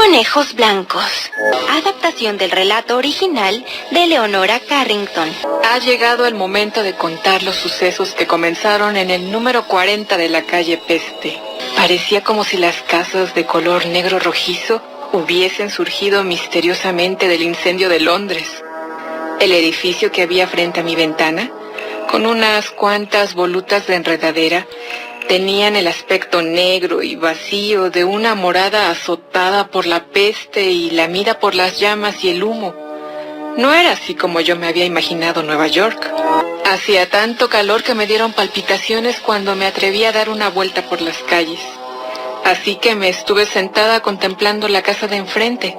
Conejos blancos. Adaptación del relato original de Leonora Carrington. Ha llegado el momento de contar los sucesos que comenzaron en el número 40 de la calle Peste. Parecía como si las casas de color negro rojizo hubiesen surgido misteriosamente del incendio de Londres. El edificio que había frente a mi ventana, con unas cuantas volutas de enredadera, tenían el aspecto negro y vacío de una morada azotada por la peste y lamida por las llamas y el humo. No era así como yo me había imaginado Nueva York. Hacía tanto calor que me dieron palpitaciones cuando me atreví a dar una vuelta por las calles. Así que me estuve sentada contemplando la casa de enfrente,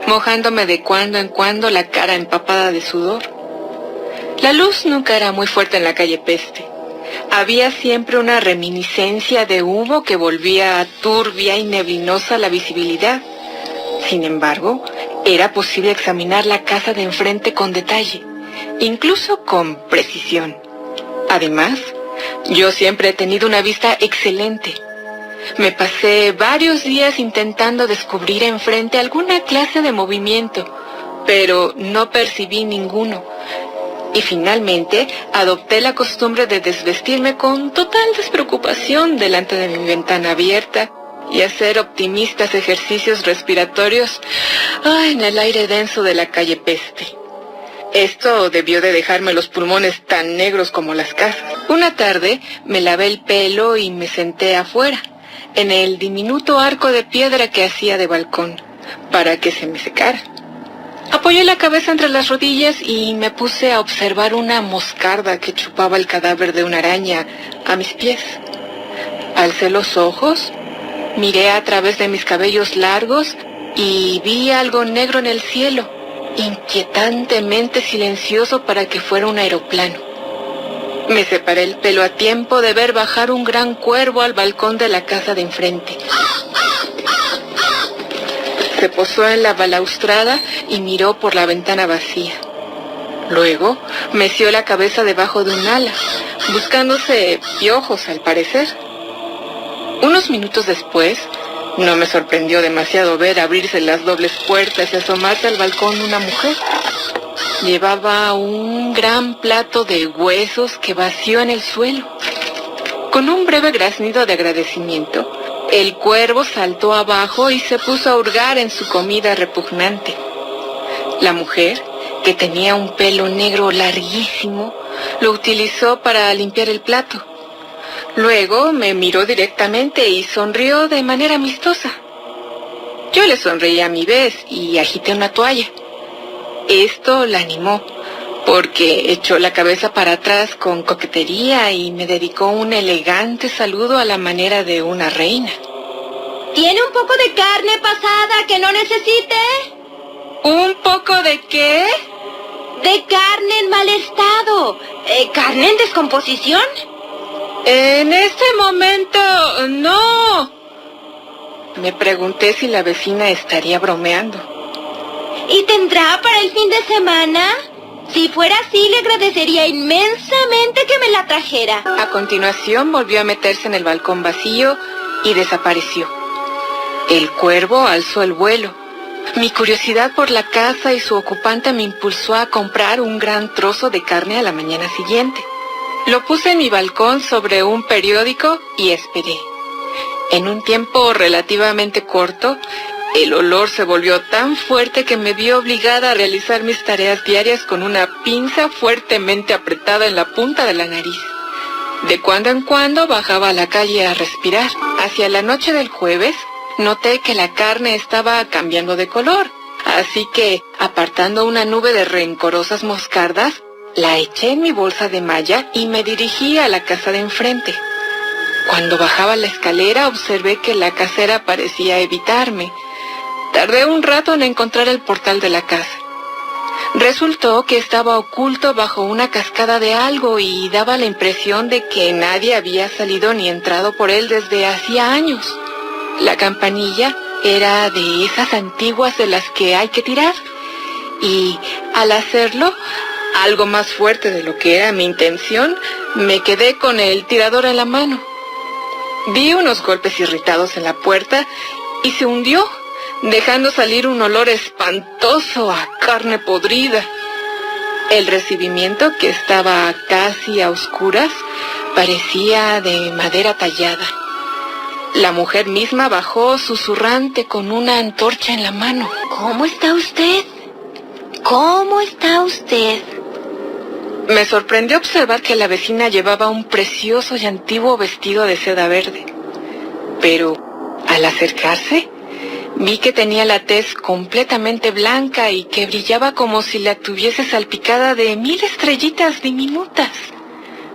mojándome de cuando en cuando la cara empapada de sudor. La luz nunca era muy fuerte en la calle Peste. Había siempre una reminiscencia de humo que volvía turbia y neblinosa la visibilidad. Sin embargo, era posible examinar la casa de enfrente con detalle, incluso con precisión. Además, yo siempre he tenido una vista excelente. Me pasé varios días intentando descubrir enfrente alguna clase de movimiento, pero no percibí ninguno. Y finalmente adopté la costumbre de desvestirme con total despreocupación delante de mi ventana abierta y hacer optimistas ejercicios respiratorios en el aire denso de la calle Peste. Esto debió de dejarme los pulmones tan negros como las casas. Una tarde me lavé el pelo y me senté afuera, en el diminuto arco de piedra que hacía de balcón, para que se me secara. Apoyé la cabeza entre las rodillas y me puse a observar una moscarda que chupaba el cadáver de una araña a mis pies. Alcé los ojos, miré a través de mis cabellos largos y vi algo negro en el cielo, inquietantemente silencioso para que fuera un aeroplano. Me separé el pelo a tiempo de ver bajar un gran cuervo al balcón de la casa de enfrente. Se posó en la balaustrada y miró por la ventana vacía. Luego meció la cabeza debajo de un ala, buscándose piojos al parecer. Unos minutos después, no me sorprendió demasiado ver abrirse las dobles puertas y asomarse al balcón una mujer. Llevaba un gran plato de huesos que vació en el suelo. Con un breve graznido de agradecimiento, el cuervo saltó abajo y se puso a hurgar en su comida repugnante. La mujer, que tenía un pelo negro larguísimo, lo utilizó para limpiar el plato. Luego me miró directamente y sonrió de manera amistosa. Yo le sonreí a mi vez y agité una toalla. Esto la animó, porque echó la cabeza para atrás con coquetería y me dedicó un elegante saludo a la manera de una reina. ¿Tiene un poco de carne pasada que no necesite? ¿Un poco de qué? De carne en mal estado. ¿Carne en descomposición? En este momento, no. Me pregunté si la vecina estaría bromeando. ¿Y tendrá para el fin de semana? Si fuera así, le agradecería inmensamente que me la trajera. A continuación volvió a meterse en el balcón vacío y desapareció. El cuervo alzó el vuelo. Mi curiosidad por la casa y su ocupante me impulsó a comprar un gran trozo de carne a la mañana siguiente. Lo puse en mi balcón sobre un periódico y esperé. En un tiempo relativamente corto, el olor se volvió tan fuerte que me vi obligada a realizar mis tareas diarias con una pinza fuertemente apretada en la punta de la nariz. De cuando en cuando bajaba a la calle a respirar. Hacia la noche del jueves, noté que la carne estaba cambiando de color, así que, apartando una nube de rencorosas moscardas, la eché en mi bolsa de malla y me dirigí a la casa de enfrente. Cuando bajaba la escalera, observé que la casera parecía evitarme. Tardé un rato en encontrar el portal de la casa. Resultó que estaba oculto bajo una cascada de algo y daba la impresión de que nadie había salido ni entrado por él desde hacía años. La campanilla era de esas antiguas de las que hay que tirar, y al hacerlo, algo más fuerte de lo que era mi intención, me quedé con el tirador en la mano. Di unos golpes irritados en la puerta y se hundió, dejando salir un olor espantoso a carne podrida. El recibimiento, que estaba casi a oscuras, parecía de madera tallada. La mujer misma bajó susurrante con una antorcha en la mano. ¿Cómo está usted? ¿Cómo está usted? Me sorprendió observar que la vecina llevaba un precioso y antiguo vestido de seda verde. Pero, al acercarse, vi que tenía la tez completamente blanca y que brillaba como si la tuviese salpicada de 1000 estrellitas diminutas.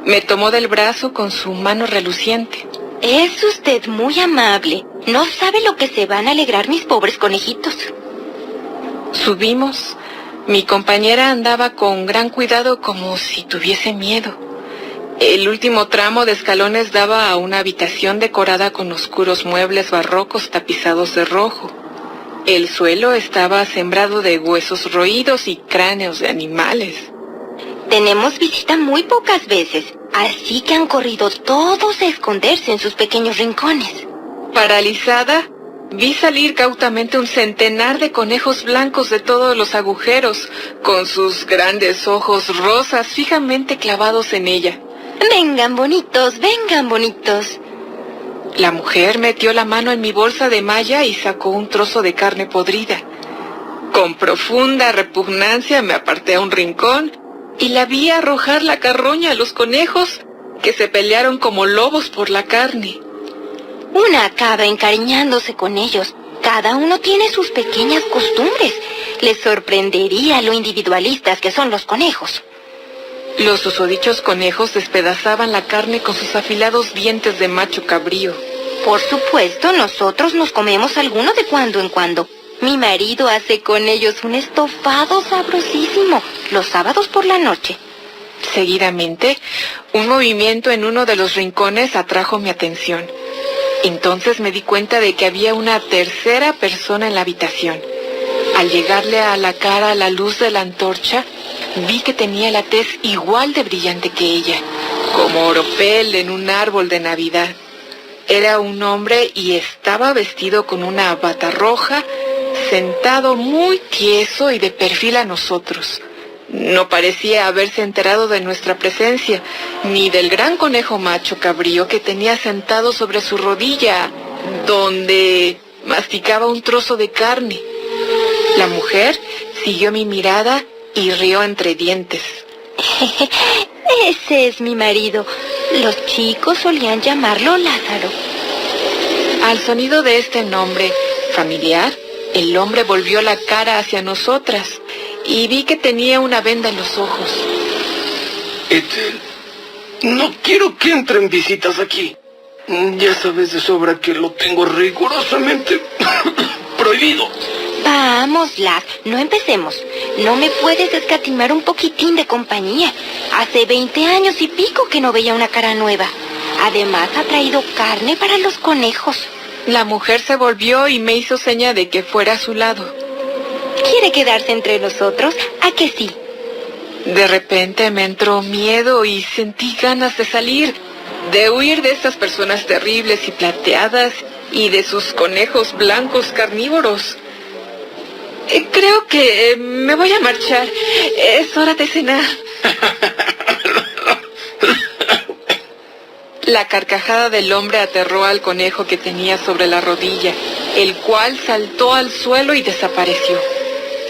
Me tomó del brazo con su mano reluciente. Es usted muy amable. No sabe lo que se van a alegrar mis pobres conejitos. Subimos. Mi compañera andaba con gran cuidado como si tuviese miedo. El último tramo de escalones daba a una habitación decorada con oscuros muebles barrocos tapizados de rojo. El suelo estaba sembrado de huesos roídos y cráneos de animales. Tenemos visita muy pocas veces, así que han corrido todos a esconderse en sus pequeños rincones. Paralizada, vi salir cautamente un centenar de conejos blancos de todos los agujeros, con sus grandes ojos rosas fijamente clavados en ella. Vengan, bonitos, vengan, bonitos. La mujer metió la mano en mi bolsa de malla y sacó un trozo de carne podrida. Con profunda repugnancia me aparté a un rincón y la vi arrojar la carroña a los conejos, que se pelearon como lobos por la carne. Una acaba encariñándose con ellos. Cada uno tiene sus pequeñas costumbres. Les sorprendería lo individualistas que son los conejos. Los susodichos conejos despedazaban la carne con sus afilados dientes de macho cabrío. Por supuesto, nosotros nos comemos alguno de cuando en cuando. Mi marido hace con ellos un estofado sabrosísimo los sábados por la noche. Seguidamente, un movimiento en uno de los rincones atrajo mi atención. Entonces me di cuenta de que había una tercera persona en la habitación. Al llegarle a la cara la luz de la antorcha, vi que tenía la tez igual de brillante que ella, como oropel en un árbol de Navidad. Era un hombre y estaba vestido con una bata roja, sentado muy tieso y de perfil a nosotros. No parecía haberse enterado de nuestra presencia, ni del gran conejo macho cabrío que tenía sentado sobre su rodilla, donde masticaba un trozo de carne. La mujer siguió mi mirada y rió entre dientes. Ese es mi marido. Los chicos solían llamarlo Lázaro. Al sonido de este nombre familiar, el hombre volvió la cara hacia nosotras y vi que tenía una venda en los ojos. Ethel, no quiero que entren visitas aquí. Ya sabes de sobra que lo tengo rigurosamente prohibido. Vamos, Laz, no empecemos. No me puedes escatimar un poquitín de compañía. Hace 20 años y pico que no veía una cara nueva. Además, ha traído carne para los conejos. La mujer se volvió y me hizo seña de que fuera a su lado. ¿Quiere quedarse entre nosotros? ¿A que sí? De repente me entró miedo y sentí ganas de salir, de huir de estas personas terribles y plateadas y de sus conejos blancos carnívoros. Creo que me voy a marchar. Es hora de cenar. La carcajada del hombre aterró al conejo que tenía sobre la rodilla, el cual saltó al suelo y desapareció.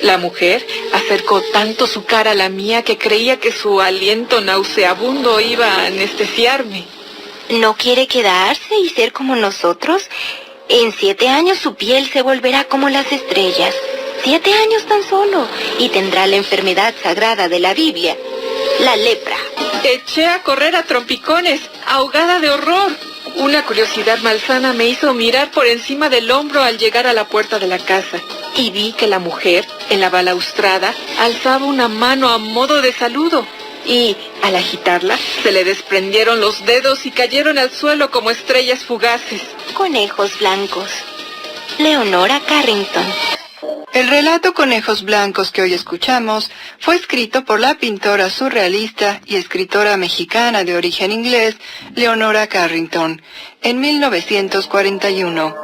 La mujer acercó tanto su cara a la mía que creía que su aliento nauseabundo iba a anestesiarme. ¿No quiere quedarse y ser como nosotros? En 7 años su piel se volverá como las estrellas. 7 años tan solo, y tendrá la enfermedad sagrada de la Biblia, la lepra. Eché a correr a trompicones, ahogada de horror. Una curiosidad malsana me hizo mirar por encima del hombro al llegar a la puerta de la casa, y vi que la mujer, en la balaustrada, alzaba una mano a modo de saludo, y, al agitarla, se le desprendieron los dedos y cayeron al suelo como estrellas fugaces. Conejos blancos. Leonora Carrington. El relato Conejos Blancos que hoy escuchamos fue escrito por la pintora surrealista y escritora mexicana de origen inglés, Leonora Carrington, en 1941.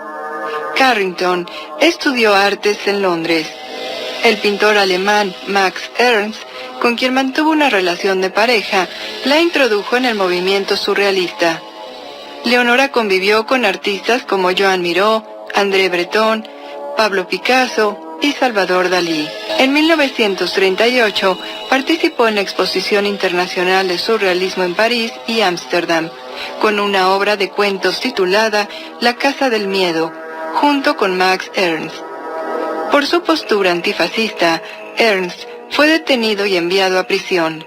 Carrington estudió artes en Londres. El pintor alemán Max Ernst, con quien mantuvo una relación de pareja, la introdujo en el movimiento surrealista. Leonora convivió con artistas como Joan Miró, André Breton, Pablo Picasso y Salvador Dalí. En 1938 participó en la Exposición Internacional de Surrealismo en París y Ámsterdam, con una obra de cuentos titulada La Casa del Miedo, junto con Max Ernst. Por su postura antifascista, Ernst fue detenido y enviado a prisión.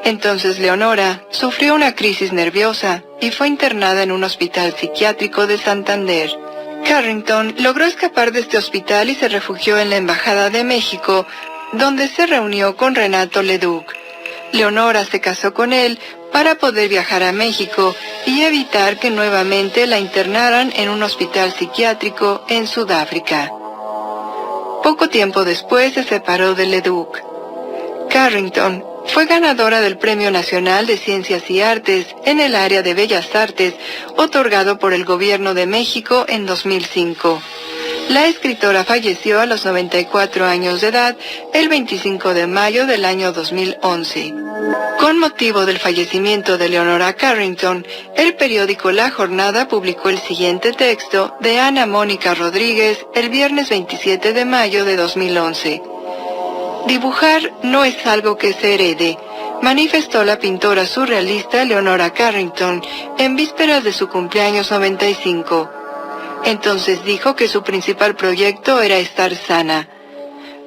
Entonces Leonora sufrió una crisis nerviosa y fue internada en un hospital psiquiátrico de Santander. Carrington logró escapar de este hospital y se refugió en la Embajada de México, donde se reunió con Renato Leduc. Leonora se casó con él para poder viajar a México y evitar que nuevamente la internaran en un hospital psiquiátrico en Sudáfrica. Poco tiempo después se separó de Leduc. Carrington fue ganadora del Premio Nacional de Ciencias y Artes en el área de Bellas Artes, otorgado por el Gobierno de México en 2005. La escritora falleció a los 94 años de edad el 25 de mayo del año 2011. Con motivo del fallecimiento de Leonora Carrington, el periódico La Jornada publicó el siguiente texto de Ana Mónica Rodríguez el viernes 27 de mayo de 2011. Dibujar no es algo que se herede, manifestó la pintora surrealista Leonora Carrington en vísperas de su cumpleaños 95. Entonces dijo que su principal proyecto era estar sana.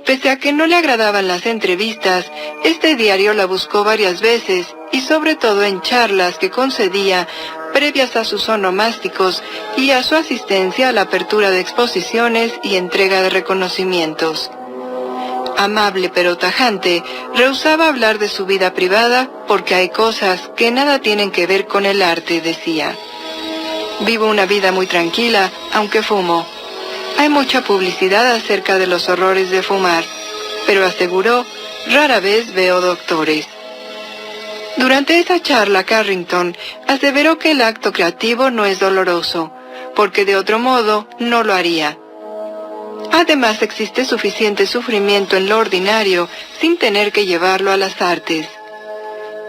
Pese a que no le agradaban las entrevistas, este diario la buscó varias veces y sobre todo en charlas que concedía previas a sus onomásticos y a su asistencia a la apertura de exposiciones y entrega de reconocimientos. Amable pero tajante, rehusaba hablar de su vida privada porque hay cosas que nada tienen que ver con el arte, decía. Vivo una vida muy tranquila, aunque fumo. Hay mucha publicidad acerca de los horrores de fumar, pero aseguró, rara vez veo doctores. Durante esa charla, Carrington aseveró que el acto creativo no es doloroso, porque de otro modo no lo haría. Además, existe suficiente sufrimiento en lo ordinario sin tener que llevarlo a las artes.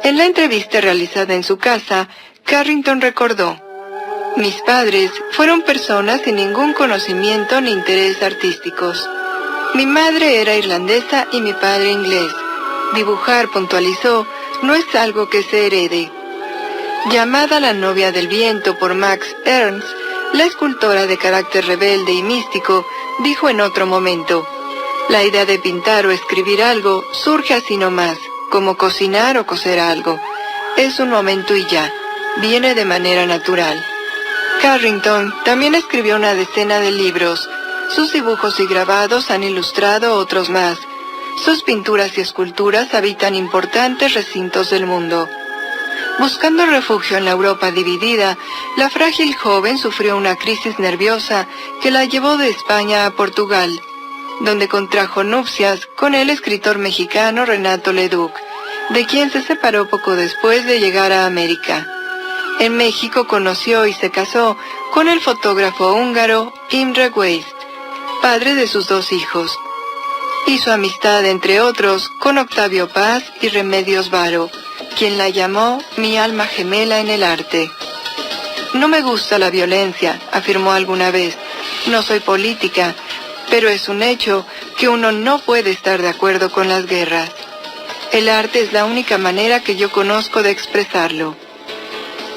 En la entrevista realizada en su casa, Carrington recordó: mis padres fueron personas sin ningún conocimiento ni interés artísticos. Mi madre era irlandesa y mi padre inglés. Dibujar, puntualizó, no es algo que se herede. Llamada La novia del viento por Max Ernst, la escultora de carácter rebelde y místico dijo en otro momento: la idea de pintar o escribir algo surge así nomás, como cocinar o coser algo. Es un momento y ya, viene de manera natural. Carrington también escribió una decena de libros. Sus dibujos y grabados han ilustrado otros más. Sus pinturas y esculturas habitan importantes recintos del mundo. Buscando refugio en la Europa dividida, la frágil joven sufrió una crisis nerviosa que la llevó de España a Portugal, donde contrajo nupcias con el escritor mexicano Renato Leduc, de quien se separó poco después de llegar a América. En México conoció y se casó con el fotógrafo húngaro Imre Weist, padre de sus 2 hijos. Hizo amistad, entre otros, con Octavio Paz y Remedios Varo, quien la llamó mi alma gemela en el arte. No me gusta la violencia, afirmó alguna vez. No soy política, pero es un hecho que uno no puede estar de acuerdo con las guerras. El arte es la única manera que yo conozco de expresarlo.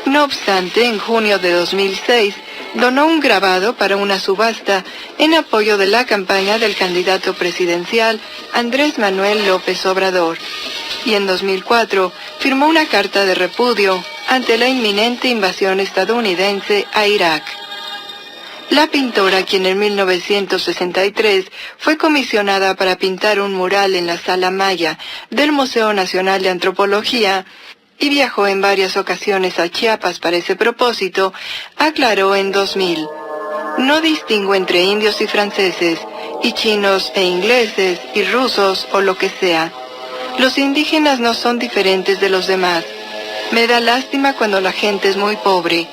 No obstante, en junio de 2006, donó un grabado para una subasta en apoyo de la campaña del candidato presidencial Andrés Manuel López Obrador, y en 2004 firmó una carta de repudio ante la inminente invasión estadounidense a Irak. La pintora, quien en 1963 fue comisionada para pintar un mural en la Sala Maya del Museo Nacional de Antropología, y viajó en varias ocasiones a Chiapas para ese propósito, aclaró en 2000: no distingo entre indios y franceses, y chinos e ingleses, y rusos o lo que sea. Los indígenas no son diferentes de los demás. Me da lástima cuando la gente es muy pobre.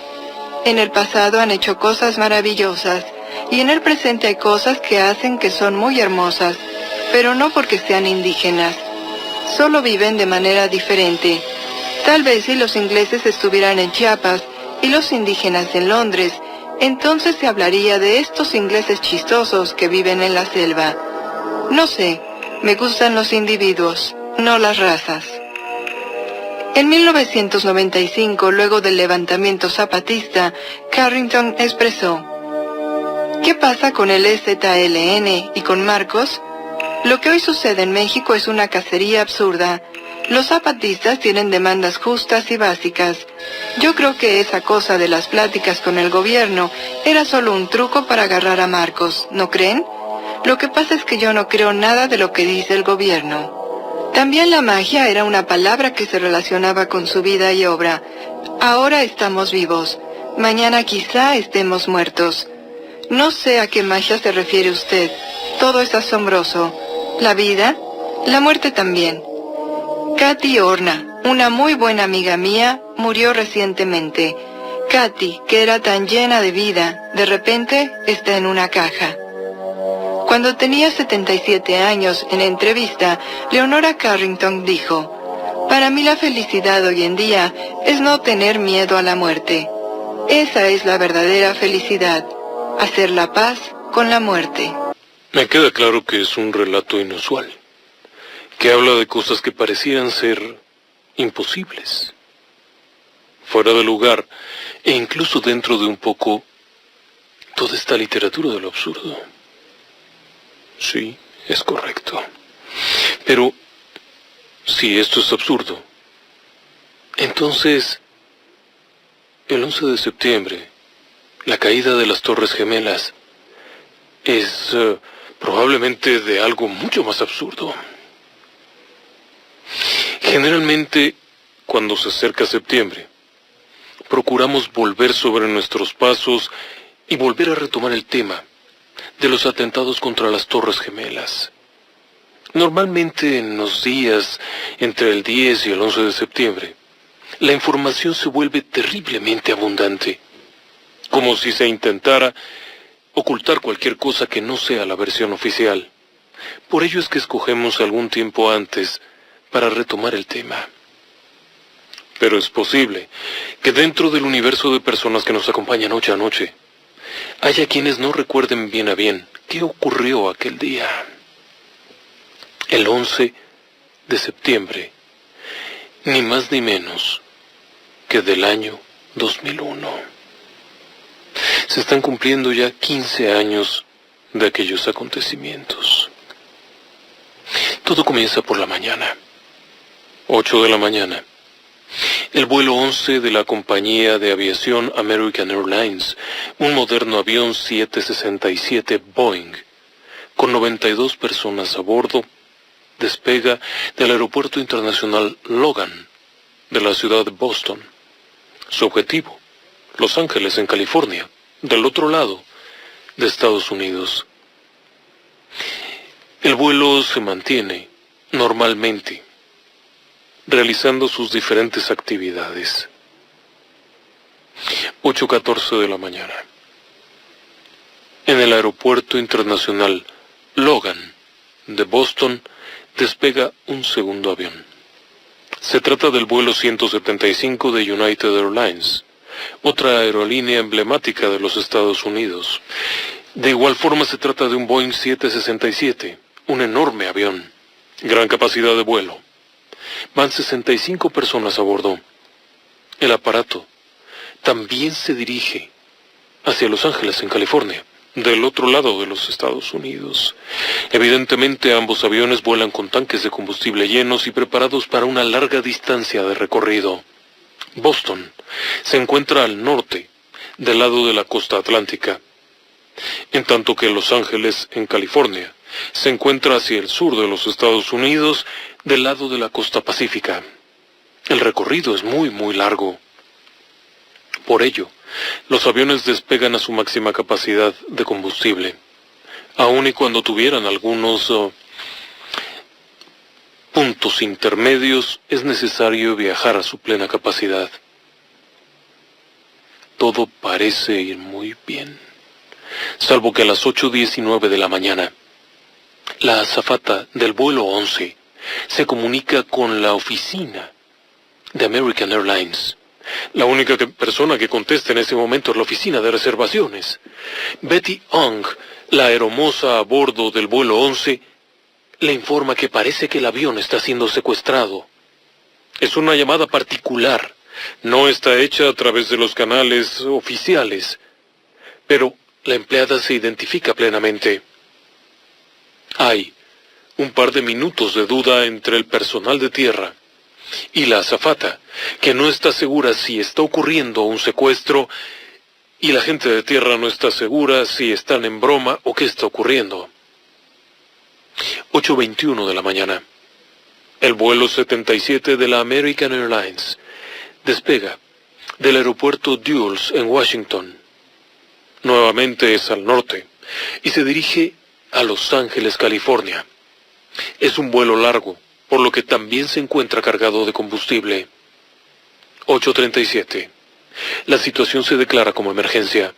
En el pasado han hecho cosas maravillosas, y en el presente hay cosas que hacen que son muy hermosas, pero no porque sean indígenas. Solo viven de manera diferente. Tal vez si los ingleses estuvieran en Chiapas y los indígenas en Londres, entonces se hablaría de estos ingleses chistosos que viven en la selva. No sé, me gustan los individuos, no las razas. En 1995, luego del levantamiento zapatista, Carrington expresó: ¿qué pasa con el EZLN y con Marcos? Lo que hoy sucede en México es una cacería absurda. Los zapatistas tienen demandas justas y básicas. Yo creo que esa cosa de las pláticas con el gobierno era solo un truco para agarrar a Marcos, ¿no creen? Lo que pasa es que yo no creo nada de lo que dice el gobierno. También la magia era una palabra que se relacionaba con su vida y obra. Ahora estamos vivos. Mañana quizá estemos muertos. No sé a qué magia se refiere usted. Todo es asombroso. La vida, la muerte también. Katy Horna, una muy buena amiga mía, murió recientemente. Katy, que era tan llena de vida, de repente está en una caja. Cuando tenía 77 años, en entrevista, Leonora Carrington dijo: para mí la felicidad hoy en día es no tener miedo a la muerte. Esa es la verdadera felicidad, hacer la paz con la muerte. Me queda claro que es un relato inusual, que habla de cosas que parecieran ser imposibles, fuera de lugar, e incluso dentro de un poco toda esta literatura de lo absurdo. Sí, es correcto. Pero, si esto es absurdo, entonces, el 11 de septiembre, la caída de las Torres Gemelas, es probablemente de algo mucho más absurdo. Generalmente, cuando se acerca septiembre, procuramos volver sobre nuestros pasos y volver a retomar el tema de los atentados contra las Torres Gemelas. Normalmente en los días entre el 10 y el 11 de septiembre, la información se vuelve terriblemente abundante, como si se intentara ocultar cualquier cosa que no sea la versión oficial. Por ello es que escogemos algún tiempo antes para retomar el tema. Pero es posible que dentro del universo de personas que nos acompañan noche a noche, haya quienes no recuerden bien a bien qué ocurrió aquel día. El 11 de septiembre, ni más ni menos que del año 2001. Se están cumpliendo ya 15 años de aquellos acontecimientos. Todo comienza por la mañana. 8 de la mañana. El vuelo 11 de la compañía de aviación American Airlines, un moderno avión 767 Boeing, con 92 personas a bordo, despega del Aeropuerto Internacional Logan, de la ciudad de Boston. Su objetivo, Los Ángeles, en California, del otro lado de Estados Unidos. El vuelo se mantiene, normalmente, realizando sus diferentes actividades. 8:14 de la mañana. En el Aeropuerto Internacional Logan de Boston despega un segundo avión. Se trata del vuelo 175 de United Airlines, otra aerolínea emblemática de los Estados Unidos. De igual forma se trata de un Boeing 767, un enorme avión, gran capacidad de vuelo. Van 65 personas a bordo. El aparato también se dirige hacia Los Ángeles, en California, del otro lado de los Estados Unidos. Evidentemente ambos aviones vuelan con tanques de combustible llenos y preparados para una larga distancia de recorrido. Boston se encuentra al norte, del lado de la costa atlántica, en tanto que Los Ángeles, en California, se encuentra hacia el sur de los Estados Unidos, del lado de la costa pacífica. El recorrido es muy largo. Por ello, los aviones despegan a su máxima capacidad de combustible, aun y cuando tuvieran algunos puntos intermedios, es necesario viajar a su plena capacidad. Todo parece ir muy bien. salvo que a las 8:19 de la mañana, la azafata del vuelo 11 se comunica con la oficina de American Airlines. La única persona que contesta en ese momento es la oficina de reservaciones. Betty Ong, la aeromoza a bordo del vuelo 11, le informa que parece que el avión está siendo secuestrado. Es una llamada particular. No está hecha a través de los canales oficiales, pero la empleada se identifica plenamente. Hay un par de minutos de duda entre el personal de tierra y la azafata, que no está segura si está ocurriendo un secuestro, y la gente de tierra no está segura si están en broma o qué está ocurriendo. 8:21 de la mañana. El vuelo 77 de la American Airlines despega del aeropuerto Dulles en Washington. Nuevamente es al norte y se dirige a Los Ángeles, California. Es un vuelo largo, por lo que también se encuentra cargado de combustible. 8:37. La situación se declara como emergencia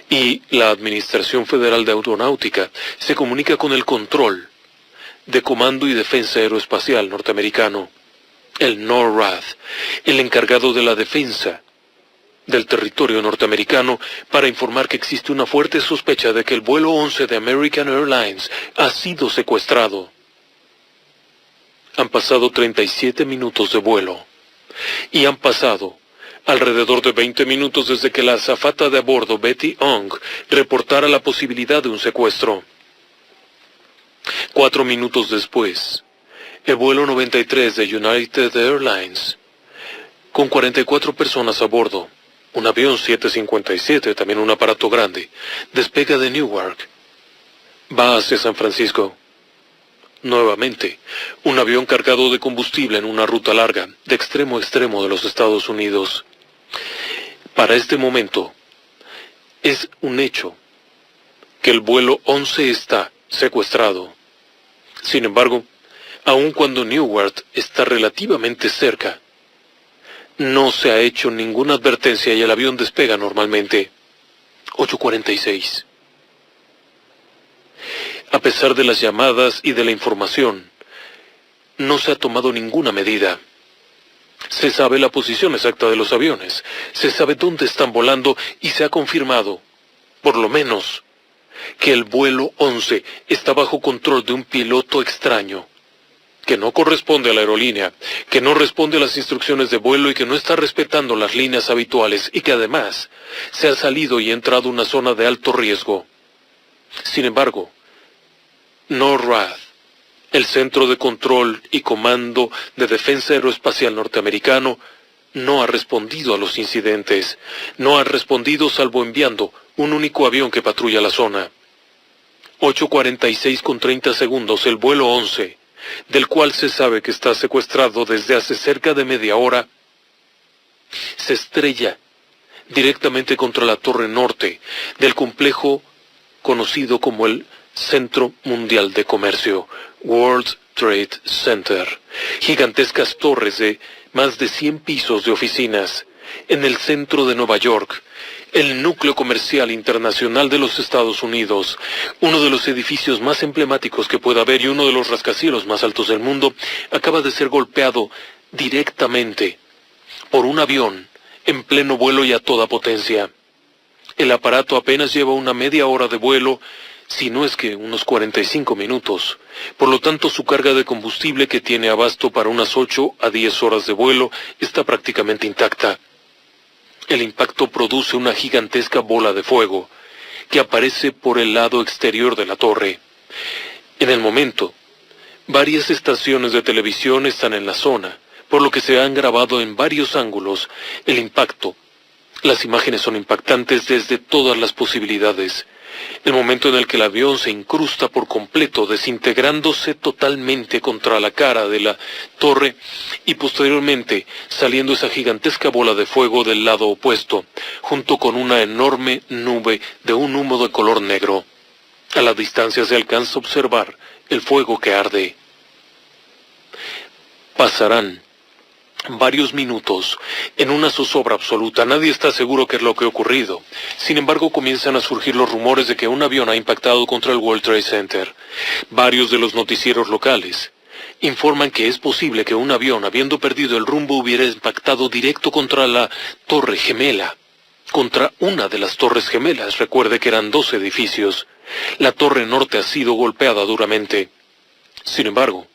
y la Administración Federal de Aeronáutica se comunica con el Control de Comando y Defensa Aeroespacial norteamericano, el NORAD, el encargado de la defensa del territorio norteamericano, para informar que existe una fuerte sospecha de que el vuelo 11 de American Airlines ha sido secuestrado. Han pasado 37 minutos de vuelo y han pasado alrededor de 20 minutos desde que la azafata de a bordo, Betty Ong, reportara la posibilidad de un secuestro. 4 minutos después, el vuelo 93 de United Airlines, con 44 personas a bordo, un avión 757, también un aparato grande, despega de Newark. Va hacia San Francisco. Nuevamente, un avión cargado de combustible en una ruta larga, de extremo a extremo de los Estados Unidos. Para este momento, es un hecho que el vuelo 11 está secuestrado. Sin embargo, aun cuando Newark está relativamente cerca, no se ha hecho ninguna advertencia y el avión despega normalmente. 8:46. A pesar de las llamadas y de la información, no se ha tomado ninguna medida. Se sabe la posición exacta de los aviones, se sabe dónde están volando y se ha confirmado, por lo menos, que el vuelo 11 está bajo control de un piloto extraño, que no corresponde a la aerolínea, que no responde a las instrucciones de vuelo y que no está respetando las líneas habituales y que además se ha salido y entrado a una zona de alto riesgo. Sin embargo, NORAD, el Centro de Control y Comando de Defensa Aeroespacial norteamericano, no ha respondido a los incidentes, no ha respondido salvo enviando un único avión que patrulla la zona. 8:46 con 30 segundos, el vuelo 11, del cual se sabe que está secuestrado desde hace cerca de media hora, se estrella directamente contra la torre norte del complejo conocido como el Centro Mundial de Comercio, World Trade Center. Gigantescas torres de más de 100 pisos de oficinas en el centro de Nueva York, el núcleo comercial internacional de los Estados Unidos, uno de los edificios más emblemáticos que pueda haber y uno de los rascacielos más altos del mundo, acaba de ser golpeado directamente por un avión en pleno vuelo y a toda potencia. El aparato apenas lleva una media hora de vuelo, si no es que unos 45 minutos. Por lo tanto, su carga de combustible, que tiene abasto para unas 8 a 10 horas de vuelo, está prácticamente intacta. El impacto produce una gigantesca bola de fuego que aparece por el lado exterior de la torre. En el momento, varias estaciones de televisión están en la zona, por lo que se han grabado en varios ángulos el impacto. Las imágenes son impactantes desde todas las posibilidades. El momento en el que el avión se incrusta por completo, desintegrándose totalmente contra la cara de la torre y posteriormente saliendo esa gigantesca bola de fuego del lado opuesto, junto con una enorme nube de un humo de color negro. A la distancia se alcanza a observar el fuego que arde. Pasarán varios minutos, en una zozobra absoluta. Nadie está seguro qué es lo que ha ocurrido. Sin embargo, comienzan a surgir los rumores de que un avión ha impactado contra el World Trade Center. Varios de los noticieros locales informan que es posible que un avión, habiendo perdido el rumbo, hubiera impactado directo contra la Torre Gemela. Contra una de las Torres Gemelas. Recuerde que eran 2 edificios. La Torre Norte ha sido golpeada duramente. Sin embargo,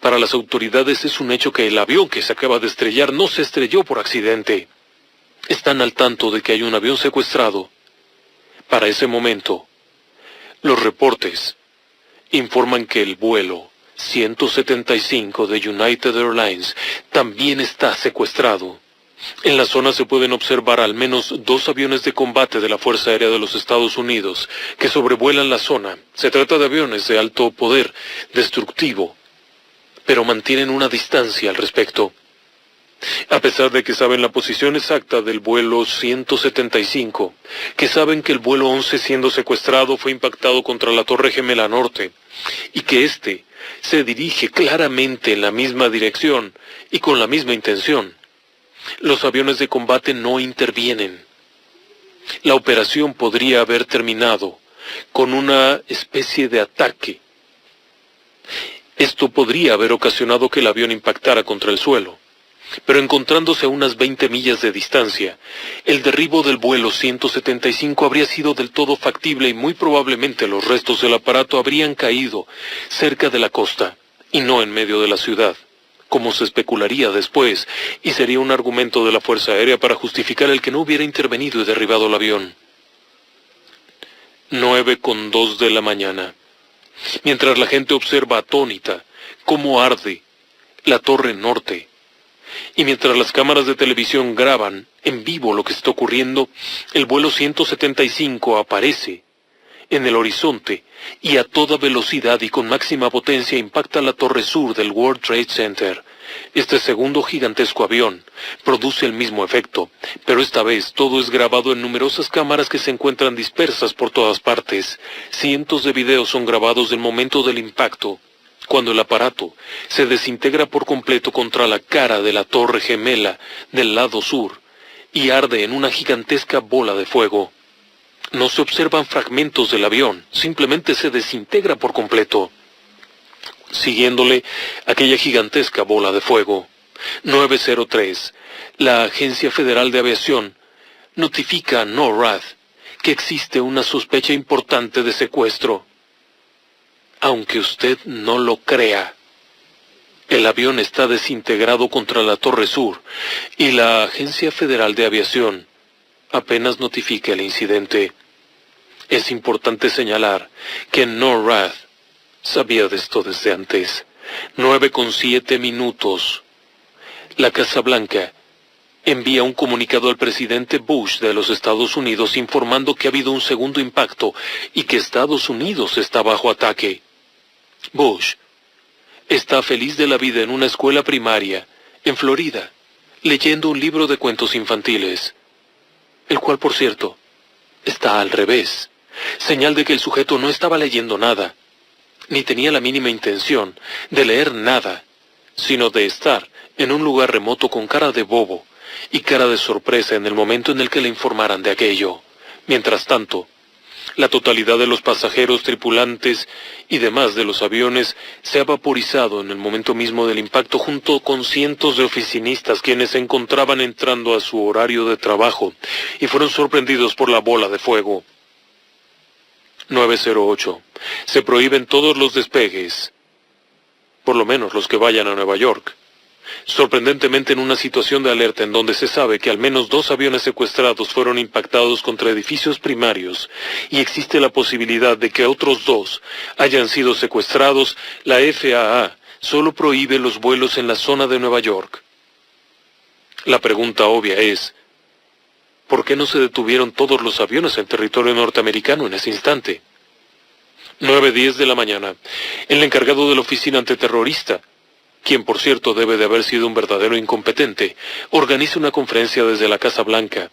para las autoridades es un hecho que el avión que se acaba de estrellar no se estrelló por accidente. Están al tanto de que hay un avión secuestrado. Para ese momento, los reportes informan que el vuelo 175 de United Airlines también está secuestrado. En la zona se pueden observar al menos 2 aviones de combate de la Fuerza Aérea de los Estados Unidos que sobrevuelan la zona. Se trata de aviones de alto poder destructivo, pero mantienen una distancia al respecto. A pesar de que saben la posición exacta del vuelo 175, que saben que el vuelo 11 siendo secuestrado fue impactado contra la Torre Gemela Norte, y que éste se dirige claramente en la misma dirección y con la misma intención, los aviones de combate no intervienen. La operación podría haber terminado con una especie de ataque. Esto podría haber ocasionado que el avión impactara contra el suelo. Pero encontrándose a unas 20 millas de distancia, el derribo del vuelo 175 habría sido del todo factible y muy probablemente los restos del aparato habrían caído cerca de la costa y no en medio de la ciudad, como se especularía después, y sería un argumento de la Fuerza Aérea para justificar el que no hubiera intervenido y derribado el avión. 9:02 de la mañana. Mientras la gente observa atónita cómo arde la Torre Norte, y mientras las cámaras de televisión graban en vivo lo que está ocurriendo, el vuelo 175 aparece en el horizonte y a toda velocidad y con máxima potencia impacta la torre sur del World Trade Center. Este segundo gigantesco avión produce el mismo efecto, pero esta vez todo es grabado en numerosas cámaras que se encuentran dispersas por todas partes. Cientos de videos son grabados del momento del impacto, cuando el aparato se desintegra por completo contra la cara de la Torre Gemela del lado sur y arde en una gigantesca bola de fuego. No se observan fragmentos del avión, simplemente se desintegra por completo, siguiéndole aquella gigantesca bola de fuego. 9:03. La Agencia Federal de Aviación notifica a NORAD que existe una sospecha importante de secuestro. Aunque usted no lo crea, el avión está desintegrado contra la Torre Sur y la Agencia Federal de Aviación apenas notifica el incidente. Es importante señalar que NORAD sabía de esto desde antes. 9:07. La Casa Blanca envía un comunicado al presidente Bush de los Estados Unidos informando que ha habido un segundo impacto y que Estados Unidos está bajo ataque. Bush está feliz de la vida en una escuela primaria en Florida, leyendo un libro de cuentos infantiles, el cual, por cierto, está al revés, señal de que el sujeto no estaba leyendo nada, ni tenía la mínima intención de leer nada, sino de estar en un lugar remoto con cara de bobo y cara de sorpresa en el momento en el que le informaran de aquello. Mientras tanto, la totalidad de los pasajeros, tripulantes y demás de los aviones se ha vaporizado en el momento mismo del impacto junto con cientos de oficinistas quienes se encontraban entrando a su horario de trabajo y fueron sorprendidos por la bola de fuego. 9:08. Se prohíben todos los despegues, por lo menos los que vayan a Nueva York. Sorprendentemente, en una situación de alerta en donde se sabe que al menos 2 aviones secuestrados fueron impactados contra edificios primarios y existe la posibilidad de que otros 2 hayan sido secuestrados, la FAA solo prohíbe los vuelos en la zona de Nueva York. La pregunta obvia es, ¿por qué no se detuvieron todos los aviones en territorio norteamericano en ese instante? 9:10 de la mañana. El encargado de la oficina antiterrorista, quien por cierto debe de haber sido un verdadero incompetente, organiza una conferencia desde la Casa Blanca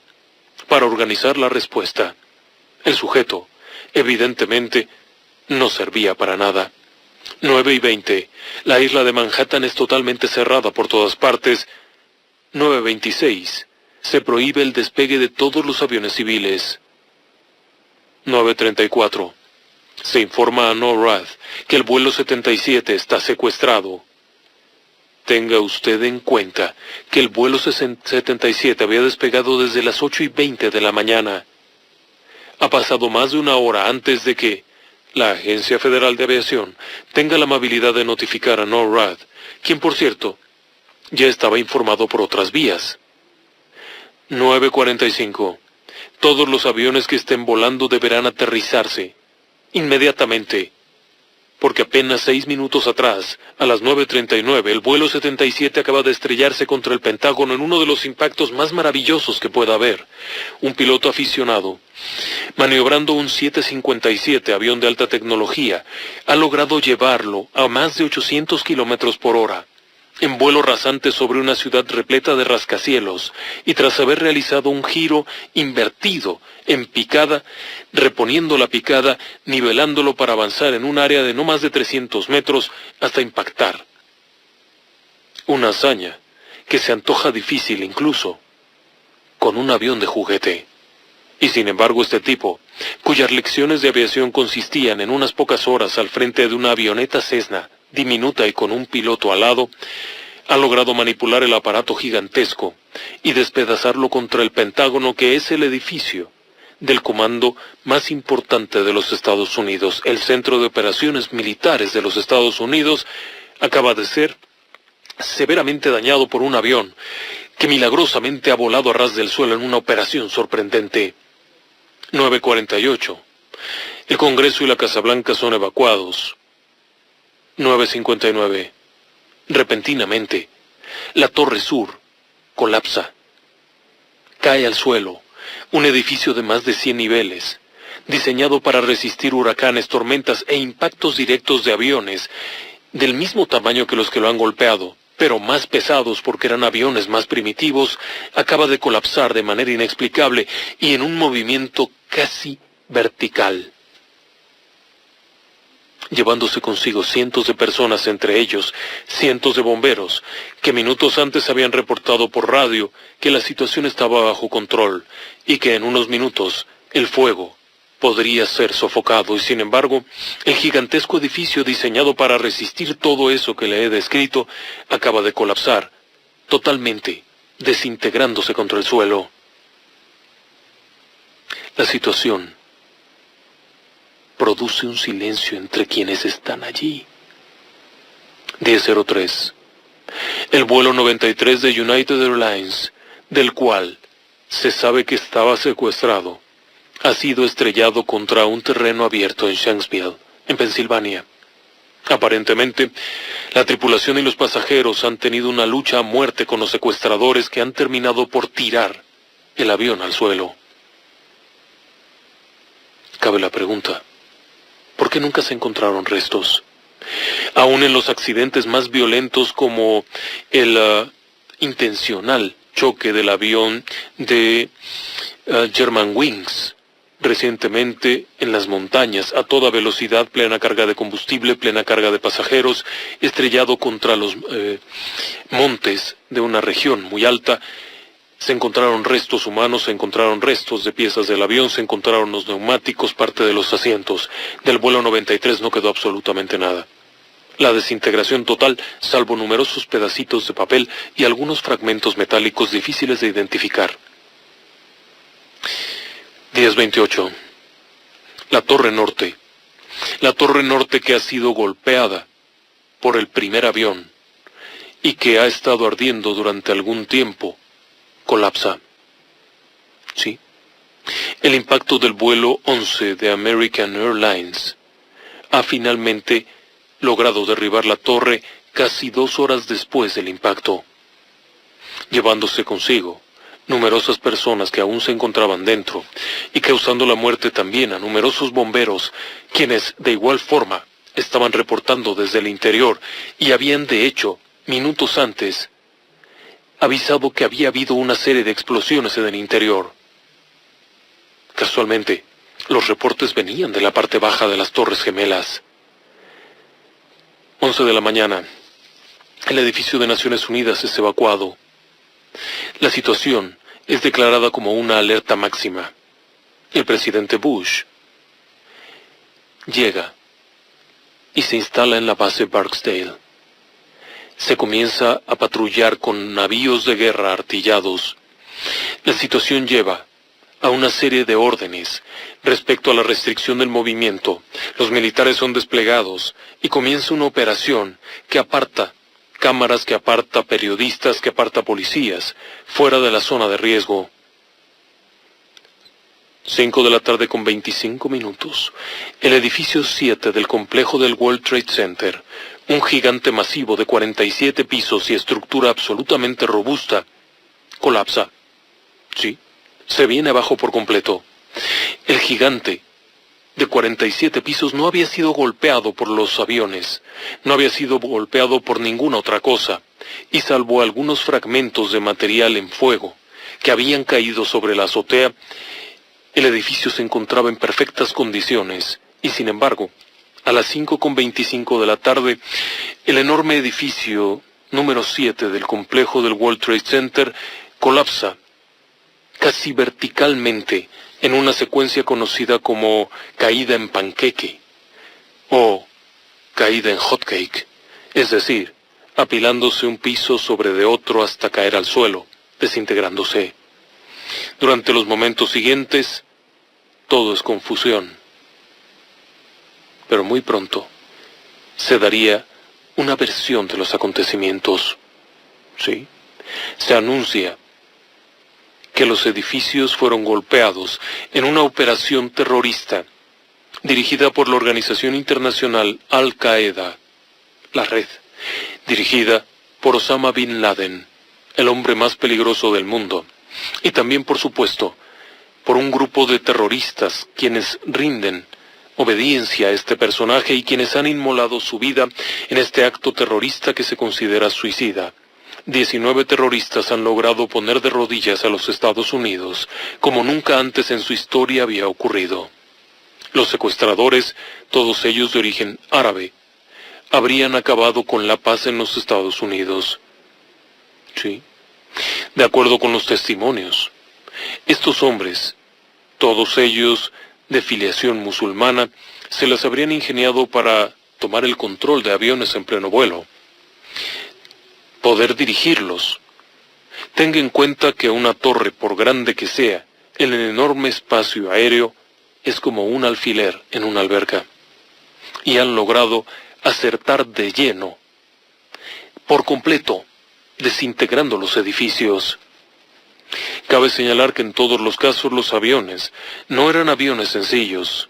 para organizar la respuesta. El sujeto, evidentemente, no servía para nada. 9:20. La isla de Manhattan es totalmente cerrada por todas partes. 9:26. Se prohíbe el despegue de todos los aviones civiles. 9:34. Se informa a NORAD que el vuelo 77 está secuestrado. Tenga usted en cuenta que el vuelo 77 había despegado desde las 8:20 de la mañana. Ha pasado más de una hora antes de que la Agencia Federal de Aviación tenga la amabilidad de notificar a NORAD, quien por cierto ya estaba informado por otras vías. 9:45. Todos los aviones que estén volando deberán aterrizarse inmediatamente, porque apenas 6 minutos atrás, a las 9:39, el vuelo 77 acaba de estrellarse contra el Pentágono en uno de los impactos más maravillosos que pueda haber. Un piloto aficionado, maniobrando un 757 avión de alta tecnología, ha logrado llevarlo a más de 800 kilómetros por hora, en vuelo rasante sobre una ciudad repleta de rascacielos, y tras haber realizado un giro invertido en picada, reponiendo la picada, nivelándolo para avanzar en un área de no más de 300 metros hasta impactar. Una hazaña que se antoja difícil incluso con un avión de juguete. Y sin embargo este tipo, cuyas lecciones de aviación consistían en unas pocas horas al frente de una avioneta Cessna, diminuta y con un piloto al lado, ha logrado manipular el aparato gigantesco y despedazarlo contra el Pentágono, que es el edificio del comando más importante de los Estados Unidos. El Centro de Operaciones Militares de los Estados Unidos acaba de ser severamente dañado por un avión que milagrosamente ha volado a ras del suelo en una operación sorprendente. 9:48. El Congreso y la Casa Blanca son evacuados. 9:59. Repentinamente, la Torre Sur colapsa. Cae al suelo un edificio de más de 100 niveles, diseñado para resistir huracanes, tormentas e impactos directos de aviones del mismo tamaño que los que lo han golpeado, pero más pesados porque eran aviones más primitivos. Acaba de colapsar de manera inexplicable y en un movimiento casi vertical, llevándose consigo cientos de personas, entre ellos cientos de bomberos, que minutos antes habían reportado por radio que la situación estaba bajo control y que en unos minutos el fuego podría ser sofocado. Y sin embargo, el gigantesco edificio diseñado para resistir todo eso que le he descrito acaba de colapsar, totalmente desintegrándose contra el suelo. La situación produce un silencio entre quienes están allí. 10:03. El vuelo 93 de United Airlines, del cual se sabe que estaba secuestrado, ha sido estrellado contra un terreno abierto en Shanksville, en Pensilvania. Aparentemente, la tripulación y los pasajeros han tenido una lucha a muerte con los secuestradores, que han terminado por tirar el avión al suelo. Cabe la pregunta: ¿por qué nunca se encontraron restos? Aún en los accidentes más violentos, como el intencional choque del avión de Germanwings, recientemente en las montañas, a toda velocidad, plena carga de combustible, plena carga de pasajeros, estrellado contra los montes de una región muy alta. Se encontraron restos humanos, se encontraron restos de piezas del avión, se encontraron los neumáticos, parte de los asientos. Del vuelo 93 no quedó absolutamente nada. La desintegración total, salvo numerosos pedacitos de papel y algunos fragmentos metálicos difíciles de identificar. 10:28. La Torre Norte. La Torre Norte, que ha sido golpeada por el primer avión y que ha estado ardiendo durante algún tiempo, colapsa. Sí. El impacto del vuelo 11 de American Airlines ha finalmente logrado derribar la torre casi 2 horas después del impacto, llevándose consigo numerosas personas que aún se encontraban dentro y causando la muerte también a numerosos bomberos, quienes de igual forma estaban reportando desde el interior y habían de hecho, minutos antes, avisado que había habido una serie de explosiones en el interior. Casualmente, los reportes venían de la parte baja de las Torres Gemelas. 11 de la mañana. El edificio de Naciones Unidas es evacuado. La situación es declarada como una alerta máxima. El presidente Bush llega y se instala en la base Barksdale. Se comienza a patrullar con navíos de guerra artillados. La situación lleva a una serie de órdenes respecto a la restricción del movimiento. Los militares son desplegados y comienza una operación que aparta cámaras, que aparta periodistas, que aparta policías, fuera de la zona de riesgo. 5 de la tarde con 25 minutos. El edificio 7 del complejo del World Trade Center, un gigante masivo de 47 pisos y estructura absolutamente robusta, colapsa. Sí, se viene abajo por completo. El gigante de 47 pisos no había sido golpeado por los aviones, no había sido golpeado por ninguna otra cosa, y salvo algunos fragmentos de material en fuego que habían caído sobre la azotea, el edificio se encontraba en perfectas condiciones, y sin embargo, a las 5:25 de la tarde, el enorme edificio número 7 del complejo del World Trade Center colapsa casi verticalmente en una secuencia conocida como caída en panqueque o caída en hotcake, es decir, apilándose un piso sobre de otro hasta caer al suelo, desintegrándose. Durante los momentos siguientes, todo es confusión. Pero muy pronto se daría una versión de los acontecimientos. Sí, se anuncia que los edificios fueron golpeados en una operación terrorista dirigida por la organización internacional Al-Qaeda, la red, dirigida por Osama Bin Laden, el hombre más peligroso del mundo, y también, por supuesto, por un grupo de terroristas quienes rinden obediencia a este personaje y quienes han inmolado su vida en este acto terrorista que se considera suicida. 19 terroristas han logrado poner de rodillas a los Estados Unidos, como nunca antes en su historia había ocurrido. Los secuestradores, todos ellos de origen árabe, habrían acabado con la paz en los Estados Unidos. Sí, de acuerdo con los testimonios, estos hombres, todos ellos de filiación musulmana, se las habrían ingeniado para tomar el control de aviones en pleno vuelo, poder dirigirlos. Tenga en cuenta que una torre, por grande que sea, en el enorme espacio aéreo, es como un alfiler en una alberca. Y han logrado acertar de lleno, por completo, desintegrando los edificios. Cabe señalar que en todos los casos los aviones no eran aviones sencillos.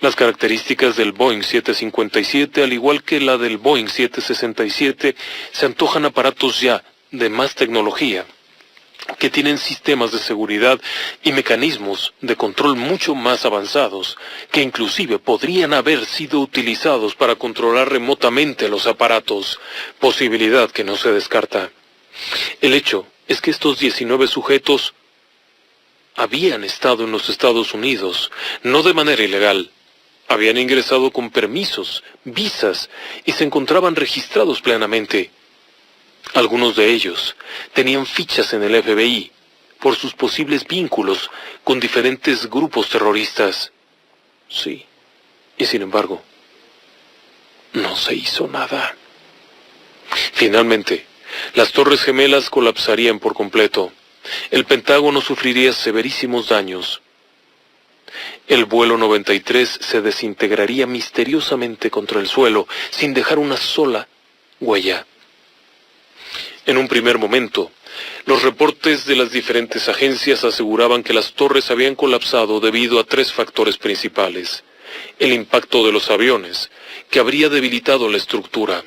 Las características del Boeing 757, al igual que la del Boeing 767, se antojan aparatos ya de más tecnología, que tienen sistemas de seguridad y mecanismos de control mucho más avanzados, que inclusive podrían haber sido utilizados para controlar remotamente los aparatos, posibilidad que no se descarta. El hecho es que estos 19 sujetos habían estado en los Estados Unidos, no de manera ilegal. Habían ingresado con permisos, visas, y se encontraban registrados plenamente. Algunos de ellos tenían fichas en el FBI por sus posibles vínculos con diferentes grupos terroristas. Sí, y sin embargo, no se hizo nada. Finalmente, las Torres Gemelas colapsarían por completo. El Pentágono sufriría severísimos daños. El vuelo 93 se desintegraría misteriosamente contra el suelo, sin dejar una sola huella. En un primer momento, los reportes de las diferentes agencias aseguraban que las torres habían colapsado debido a 3 factores principales. El impacto de los aviones, que habría debilitado la estructura.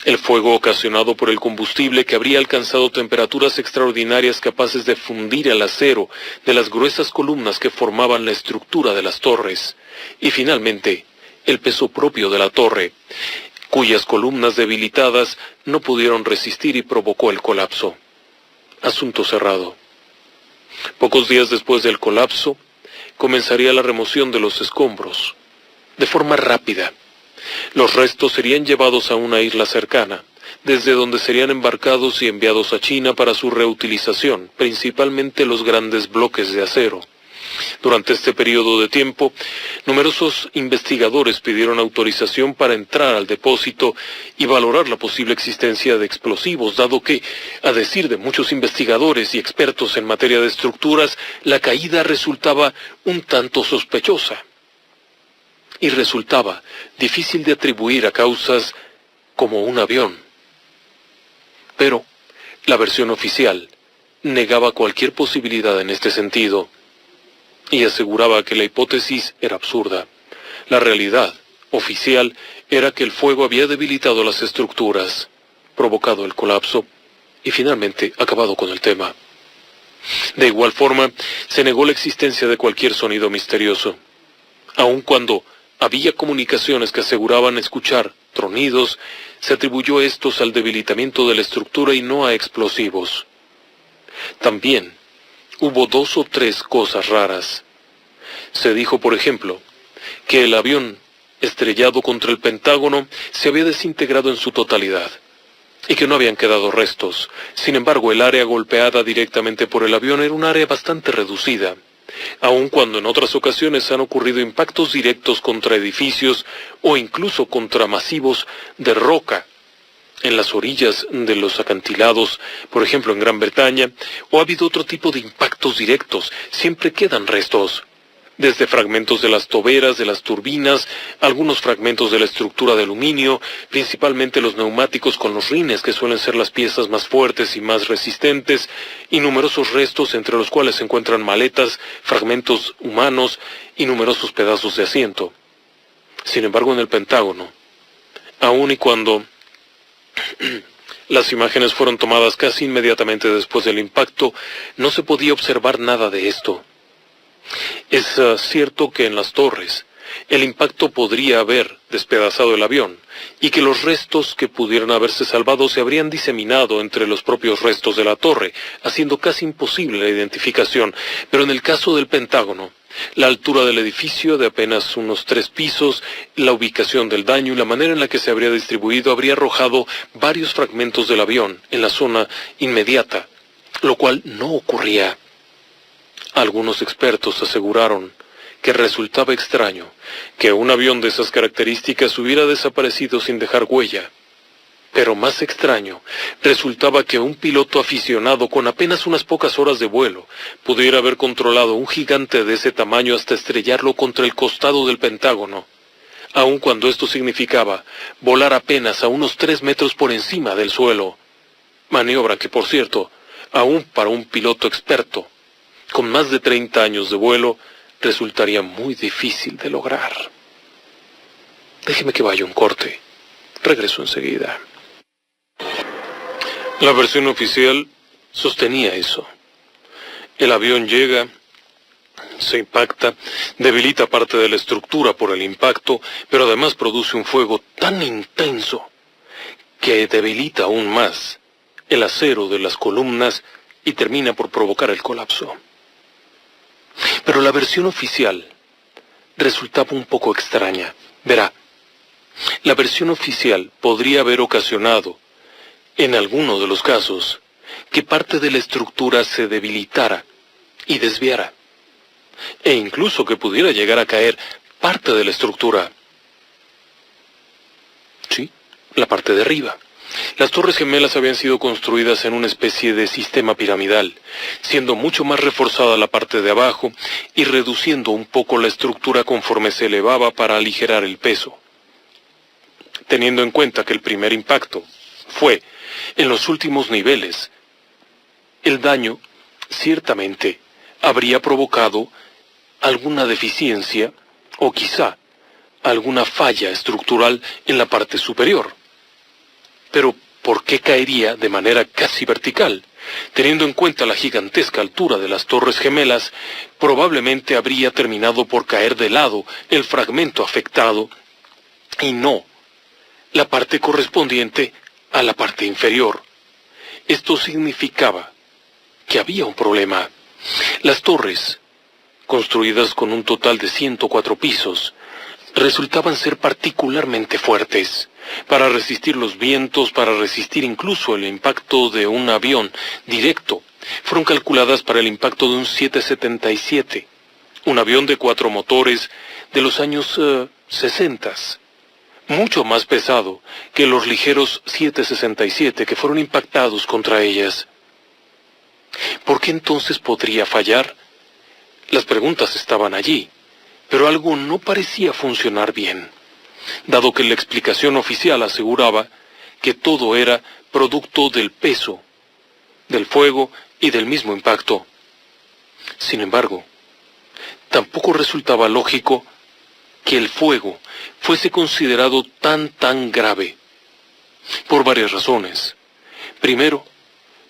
El fuego ocasionado por el combustible, que habría alcanzado temperaturas extraordinarias capaces de fundir el acero de las gruesas columnas que formaban la estructura de las torres. Y finalmente, el peso propio de la torre, cuyas columnas debilitadas no pudieron resistir y provocó el colapso. Asunto cerrado. Pocos días después del colapso, comenzaría la remoción de los escombros, de forma rápida. Los restos serían llevados a una isla cercana, desde donde serían embarcados y enviados a China para su reutilización, principalmente los grandes bloques de acero. Durante este periodo de tiempo, numerosos investigadores pidieron autorización para entrar al depósito y valorar la posible existencia de explosivos, dado que, a decir de muchos investigadores y expertos en materia de estructuras, la caída resultaba un tanto sospechosa y resultaba difícil de atribuir a causas como un avión. Pero la versión oficial negaba cualquier posibilidad en este sentido y aseguraba que la hipótesis era absurda. La realidad oficial era que el fuego había debilitado las estructuras, provocado el colapso y finalmente acabado con el tema. De igual forma, se negó la existencia de cualquier sonido misterioso, aun cuando había comunicaciones que aseguraban escuchar tronidos. Se atribuyó estos al debilitamiento de la estructura y no a explosivos. También hubo 2 o 3 cosas raras. Se dijo, por ejemplo, que el avión estrellado contra el Pentágono se había desintegrado en su totalidad y que no habían quedado restos. Sin embargo, el área golpeada directamente por el avión era un área bastante reducida, aun cuando en otras ocasiones han ocurrido impactos directos contra edificios o incluso contra masivos de roca en las orillas de los acantilados, por ejemplo en Gran Bretaña, o ha habido otro tipo de impactos directos. Siempre quedan restos, desde fragmentos de las toberas, de las turbinas, algunos fragmentos de la estructura de aluminio, principalmente los neumáticos con los rines, que suelen ser las piezas más fuertes y más resistentes, y numerosos restos entre los cuales se encuentran maletas, fragmentos humanos y numerosos pedazos de asiento. Sin embargo, en el Pentágono, aun y cuando las imágenes fueron tomadas casi inmediatamente después del impacto, no se podía observar nada de esto. Es cierto que en las torres el impacto podría haber despedazado el avión y que los restos que pudieran haberse salvado se habrían diseminado entre los propios restos de la torre, haciendo casi imposible la identificación. Pero en el caso del Pentágono, la altura del edificio de apenas unos 3 pisos, la ubicación del daño y la manera en la que se habría distribuido habría arrojado varios fragmentos del avión en la zona inmediata, lo cual no ocurría. Algunos expertos aseguraron que resultaba extraño que un avión de esas características hubiera desaparecido sin dejar huella. Pero más extraño resultaba que un piloto aficionado con apenas unas pocas horas de vuelo pudiera haber controlado un gigante de ese tamaño hasta estrellarlo contra el costado del Pentágono, aun cuando esto significaba volar apenas a unos 3 metros por encima del suelo. Maniobra que, por cierto, aun para un piloto experto, con más de 30 años de vuelo, resultaría muy difícil de lograr. Déjeme que vaya un corte. Regreso enseguida. La versión oficial sostenía eso. El avión llega, se impacta, debilita parte de la estructura por el impacto, pero además produce un fuego tan intenso que debilita aún más el acero de las columnas y termina por provocar el colapso. Pero la versión oficial resultaba un poco extraña. Verá, la versión oficial podría haber ocasionado, en alguno de los casos, que parte de la estructura se debilitara y desviara, e incluso que pudiera llegar a caer parte de la estructura. Sí, la parte de arriba. Las Torres Gemelas habían sido construidas en una especie de sistema piramidal, siendo mucho más reforzada la parte de abajo y reduciendo un poco la estructura conforme se elevaba para aligerar el peso. Teniendo en cuenta que el primer impacto fue en los últimos niveles, el daño ciertamente habría provocado alguna deficiencia o quizá alguna falla estructural en la parte superior. Pero, ¿por qué caería de manera casi vertical? Teniendo en cuenta la gigantesca altura de las Torres Gemelas, probablemente habría terminado por caer de lado el fragmento afectado y no la parte correspondiente a la parte inferior. Esto significaba que había un problema. Las torres, construidas con un total de 104 pisos, resultaban ser particularmente fuertes, para resistir los vientos, para resistir incluso el impacto de un avión directo. Fueron calculadas para el impacto de un 777, un avión de 4 motores de los años 60, mucho más pesado que los ligeros 767 que fueron impactados contra ellas. ¿Por qué entonces podría fallar? Las preguntas estaban allí, pero algo no parecía funcionar bien, dado que la explicación oficial aseguraba que todo era producto del peso, del fuego y del mismo impacto. Sin embargo, tampoco resultaba lógico que el fuego fuese considerado tan grave, por varias razones. Primero,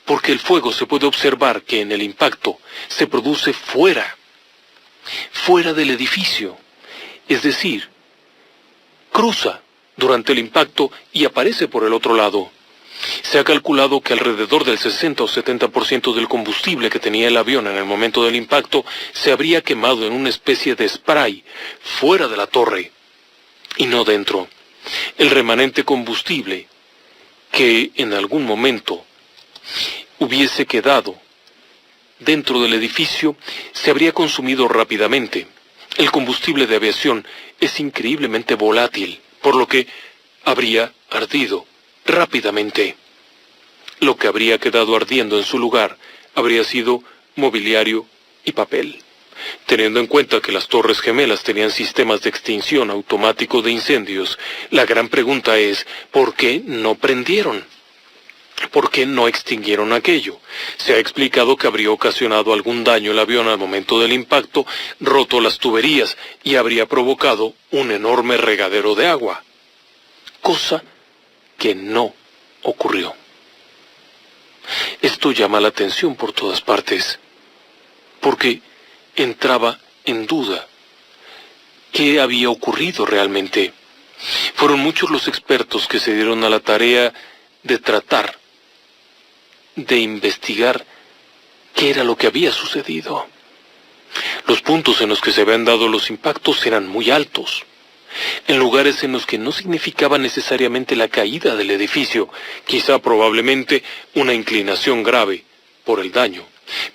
porque el fuego se puede observar que en el impacto se produce fuera del edificio, es decir, cruza durante el impacto y aparece por el otro lado. Se ha calculado que alrededor del 60 o 70% del combustible que tenía el avión en el momento del impacto se habría quemado en una especie de spray fuera de la torre, y no dentro. El remanente combustible que en algún momento hubiese quedado dentro del edificio se habría consumido rápidamente. El combustible de aviación es increíblemente volátil, por lo que habría ardido rápidamente. Lo que habría quedado ardiendo en su lugar habría sido mobiliario y papel. Teniendo en cuenta que las Torres Gemelas tenían sistemas de extinción automático de incendios, la gran pregunta es, ¿por qué no prendieron? ¿Por qué no extinguieron aquello? Se ha explicado que habría ocasionado algún daño el avión al momento del impacto, roto las tuberías y habría provocado un enorme regadero de agua. Cosa que no ocurrió. Esto llama la atención por todas partes, porque entraba en duda qué había ocurrido realmente. Fueron muchos los expertos que se dieron a la tarea de tratar de investigar qué era lo que había sucedido. Los puntos en los que se habían dado los impactos eran muy altos, en lugares en los que no significaba necesariamente la caída del edificio, quizá probablemente una inclinación grave por el daño,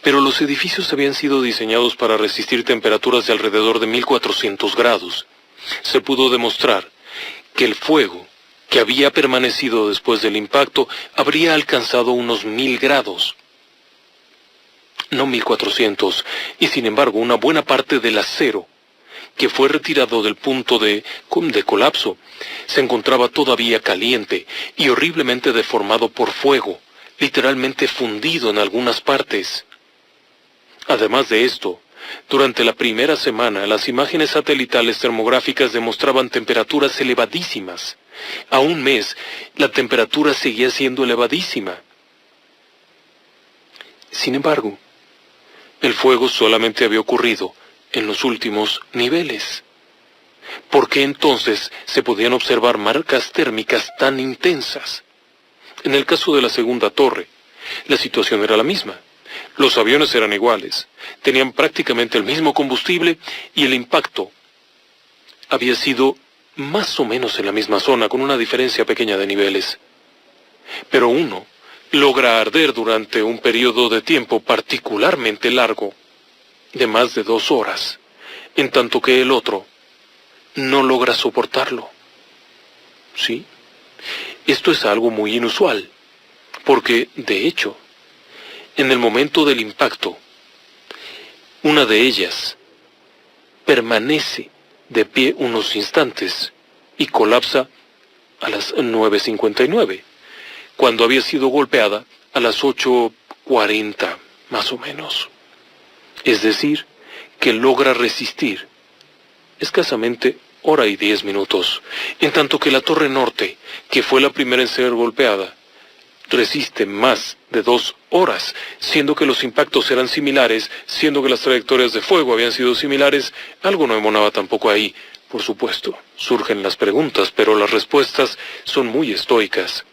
pero los edificios habían sido diseñados para resistir temperaturas de alrededor de 1400 grados. Se pudo demostrar que el fuego que había permanecido después del impacto habría alcanzado unos 1000 grados, no 1400, y sin embargo una buena parte del acero que fue retirado del punto de colapso se encontraba todavía caliente y horriblemente deformado por fuego, literalmente fundido en algunas partes. Además de esto, durante la primera semana las imágenes satelitales termográficas demostraban temperaturas elevadísimas. A un mes, la temperatura seguía siendo elevadísima. Sin embargo, el fuego solamente había ocurrido en los últimos niveles. ¿Por qué entonces se podían observar marcas térmicas tan intensas? En el caso de la segunda torre, la situación era la misma. Los aviones eran iguales, tenían prácticamente el mismo combustible y el impacto había sido más o menos en la misma zona, con una diferencia pequeña de niveles. Pero uno logra arder durante un periodo de tiempo particularmente largo, de más de 2 horas, en tanto que el otro no logra soportarlo. ¿Sí? Esto es algo muy inusual, porque, de hecho, en el momento del impacto, una de ellas permanece de pie unos instantes y colapsa a las 9:59, cuando había sido golpeada a las 8:40, más o menos. Es decir, que logra resistir escasamente 1:10 minutos, en tanto que la torre norte, que fue la primera en ser golpeada, resiste más de 2 horas, siendo que los impactos eran similares, siendo que las trayectorias de fuego habían sido similares. Algo no emanaba tampoco ahí. Por supuesto, surgen las preguntas, pero las respuestas son muy estoicas.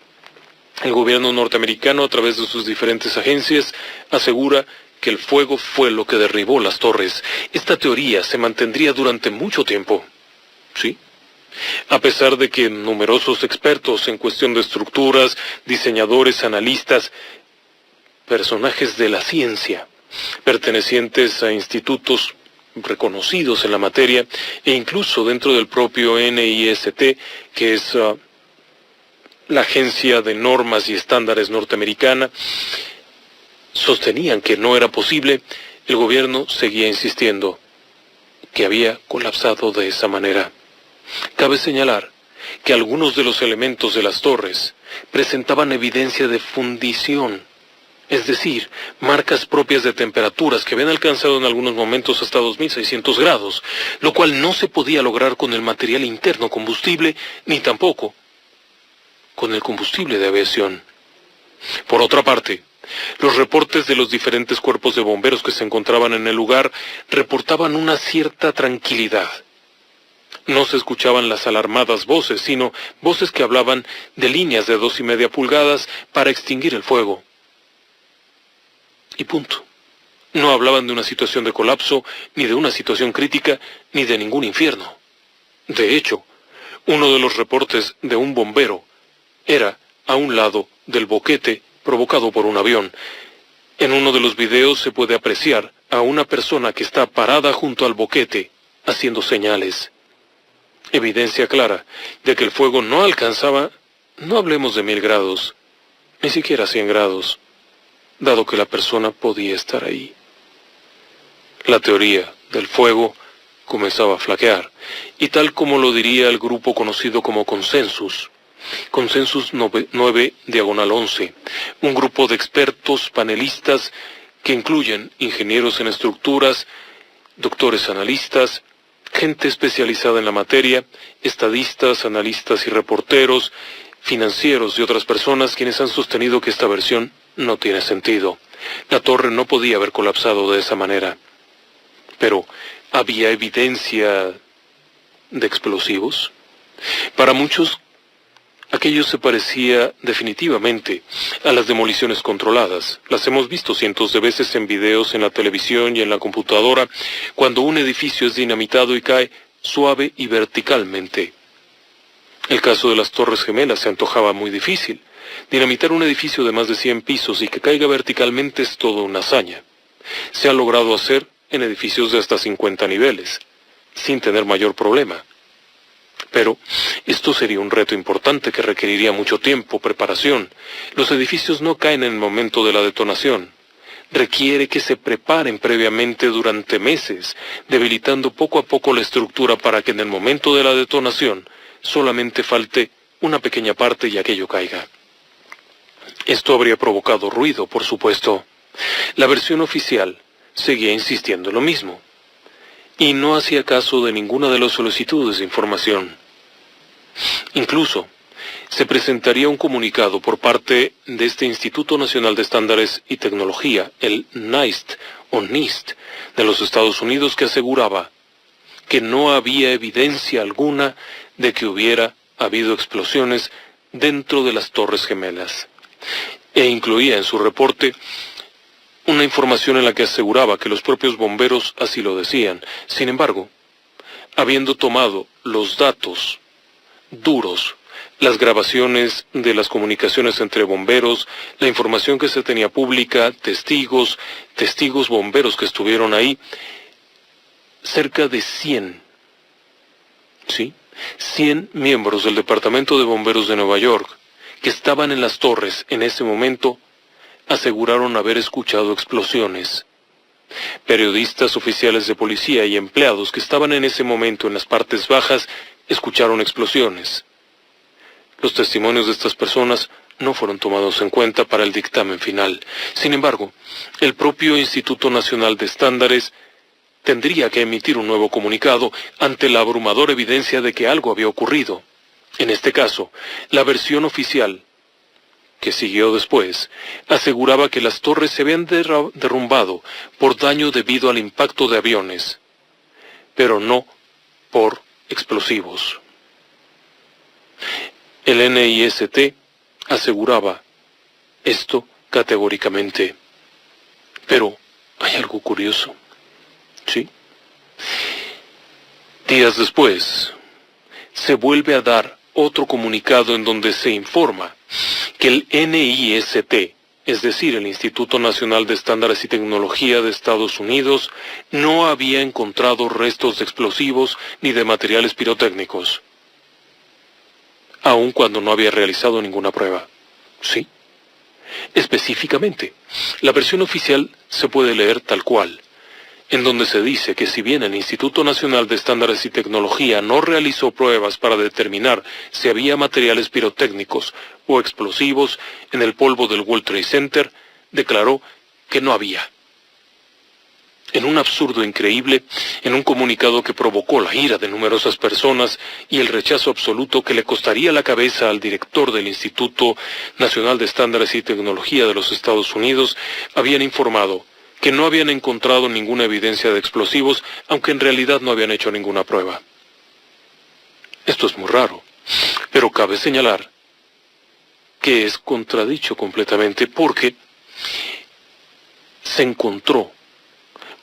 El gobierno norteamericano, a través de sus diferentes agencias, asegura que el fuego fue lo que derribó las torres. Esta teoría se mantendría durante mucho tiempo. ¿Sí? A pesar de que numerosos expertos en cuestión de estructuras, diseñadores, analistas, personajes de la ciencia, pertenecientes a institutos reconocidos en la materia, e incluso dentro del propio NIST, que es la Agencia de Normas y Estándares norteamericana, sostenían que no era posible, el gobierno seguía insistiendo que había colapsado de esa manera. Cabe señalar que algunos de los elementos de las torres presentaban evidencia de fundición, es decir, marcas propias de temperaturas que habían alcanzado en algunos momentos hasta 2600 grados, lo cual no se podía lograr con el material interno combustible, ni tampoco con el combustible de aviación. Por otra parte, los reportes de los diferentes cuerpos de bomberos que se encontraban en el lugar reportaban una cierta tranquilidad. No se escuchaban las alarmadas voces, sino voces que hablaban de líneas de 2,5 pulgadas para extinguir el fuego. Y punto. No hablaban de una situación de colapso, ni de una situación crítica, ni de ningún infierno. De hecho, uno de los reportes de un bombero era a un lado del boquete provocado por un avión. En uno de los videos se puede apreciar a una persona que está parada junto al boquete, haciendo señales. Evidencia clara de que el fuego no alcanzaba, no hablemos de 1000 grados, ni siquiera 100 grados, dado que la persona podía estar ahí. La teoría del fuego comenzaba a flaquear, y tal como lo diría el grupo conocido como Consensus 9/11, un grupo de expertos panelistas que incluyen ingenieros en estructuras, doctores analistas, gente especializada en la materia, estadistas, analistas y reporteros, financieros y otras personas quienes han sostenido que esta versión no tiene sentido. La torre no podía haber colapsado de esa manera. Pero, ¿había evidencia de explosivos? Para muchos, aquello se parecía definitivamente a las demoliciones controladas. Las hemos visto cientos de veces en videos en la televisión y en la computadora, cuando un edificio es dinamitado y cae suave y verticalmente. El caso de las Torres Gemelas se antojaba muy difícil. Dinamitar un edificio de más de 100 pisos y que caiga verticalmente es toda una hazaña. Se ha logrado hacer en edificios de hasta 50 niveles, sin tener mayor problema. Pero esto sería un reto importante que requeriría mucho tiempo, preparación. Los edificios no caen en el momento de la detonación. Requiere que se preparen previamente durante meses, debilitando poco a poco la estructura para que en el momento de la detonación solamente falte una pequeña parte y aquello caiga. Esto habría provocado ruido, por supuesto. La versión oficial seguía insistiendo en lo mismo, y no hacía caso de ninguna de las solicitudes de información. Incluso, se presentaría un comunicado por parte de este Instituto Nacional de Estándares y Tecnología, el NIST, de los Estados Unidos, que aseguraba que no había evidencia alguna de que hubiera habido explosiones dentro de las Torres Gemelas, e incluía en su reporte una información en la que aseguraba que los propios bomberos así lo decían. Sin embargo, habiendo tomado los datos duros, las grabaciones de las comunicaciones entre bomberos, la información que se tenía pública, testigos bomberos que estuvieron ahí, cerca de 100 miembros del Departamento de Bomberos de Nueva York, que estaban en las torres en ese momento, aseguraron haber escuchado explosiones. Periodistas, oficiales de policía y empleados que estaban en ese momento en las partes bajas escucharon explosiones. Los testimonios de estas personas no fueron tomados en cuenta para el dictamen final. Sin embargo, el propio Instituto Nacional de Estándares tendría que emitir un nuevo comunicado ante la abrumadora evidencia de que algo había ocurrido. En este caso, la versión oficial, que siguió después, aseguraba que las torres se habían derrumbado por daño debido al impacto de aviones, pero no por explosivos. El NIST aseguraba esto categóricamente. Pero hay algo curioso, ¿sí? Días después, se vuelve a dar otro comunicado en donde se informa que el NIST, es decir, el Instituto Nacional de Estándares y Tecnología de Estados Unidos, no había encontrado restos de explosivos ni de materiales pirotécnicos, aun cuando no había realizado ninguna prueba. Sí. Específicamente, la versión oficial se puede leer tal cual, en donde se dice que si bien el Instituto Nacional de Estándares y Tecnología no realizó pruebas para determinar si había materiales pirotécnicos o explosivos en el polvo del World Trade Center, declaró que no había. En un absurdo increíble, en un comunicado que provocó la ira de numerosas personas y el rechazo absoluto que le costaría la cabeza al director del Instituto Nacional de Estándares y Tecnología de los Estados Unidos, habían informado que no habían encontrado ninguna evidencia de explosivos, aunque en realidad no habían hecho ninguna prueba. Esto es muy raro, pero cabe señalar que es contradicho completamente porque se encontró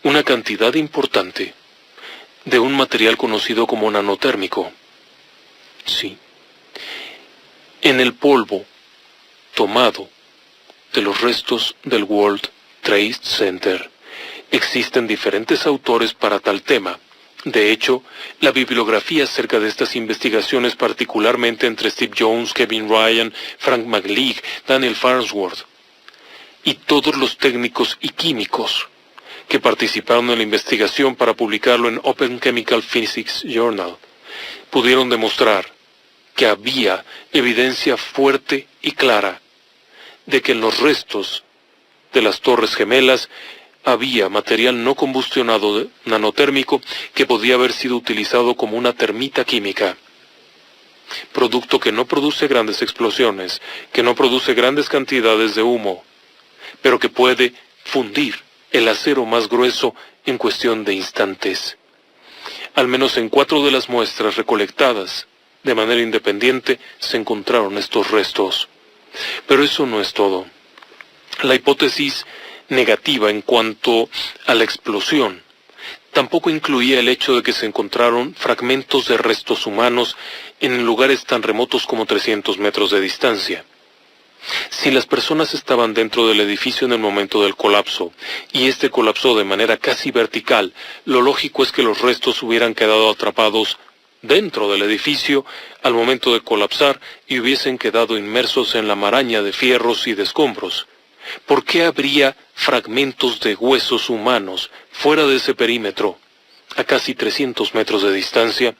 una cantidad importante de un material conocido como nanotérmico. Sí. En el polvo tomado de los restos del World Trade Center. Existen diferentes autores para tal tema. De hecho, la bibliografía acerca de estas investigaciones, particularmente entre Steve Jones, Kevin Ryan, Frank McLeod, Daniel Farnsworth, y todos los técnicos y químicos que participaron en la investigación para publicarlo en Open Chemical Physics Journal, pudieron demostrar que había evidencia fuerte y clara de que en los restos de las Torres Gemelas había material no combustionado nanotérmico que podía haber sido utilizado como una termita química, producto que no produce grandes explosiones, que no produce grandes cantidades de humo, pero que puede fundir el acero más grueso en cuestión de instantes. Al menos en 4 de las muestras recolectadas de manera independiente se encontraron estos restos. Pero eso no es todo. La hipótesis negativa en cuanto a la explosión tampoco incluía el hecho de que se encontraron fragmentos de restos humanos en lugares tan remotos como 300 metros de distancia. Si las personas estaban dentro del edificio en el momento del colapso, y este colapsó de manera casi vertical, lo lógico es que los restos hubieran quedado atrapados dentro del edificio al momento de colapsar y hubiesen quedado inmersos en la maraña de fierros y de escombros. ¿Por qué habría fragmentos de huesos humanos fuera de ese perímetro, a casi 300 metros de distancia?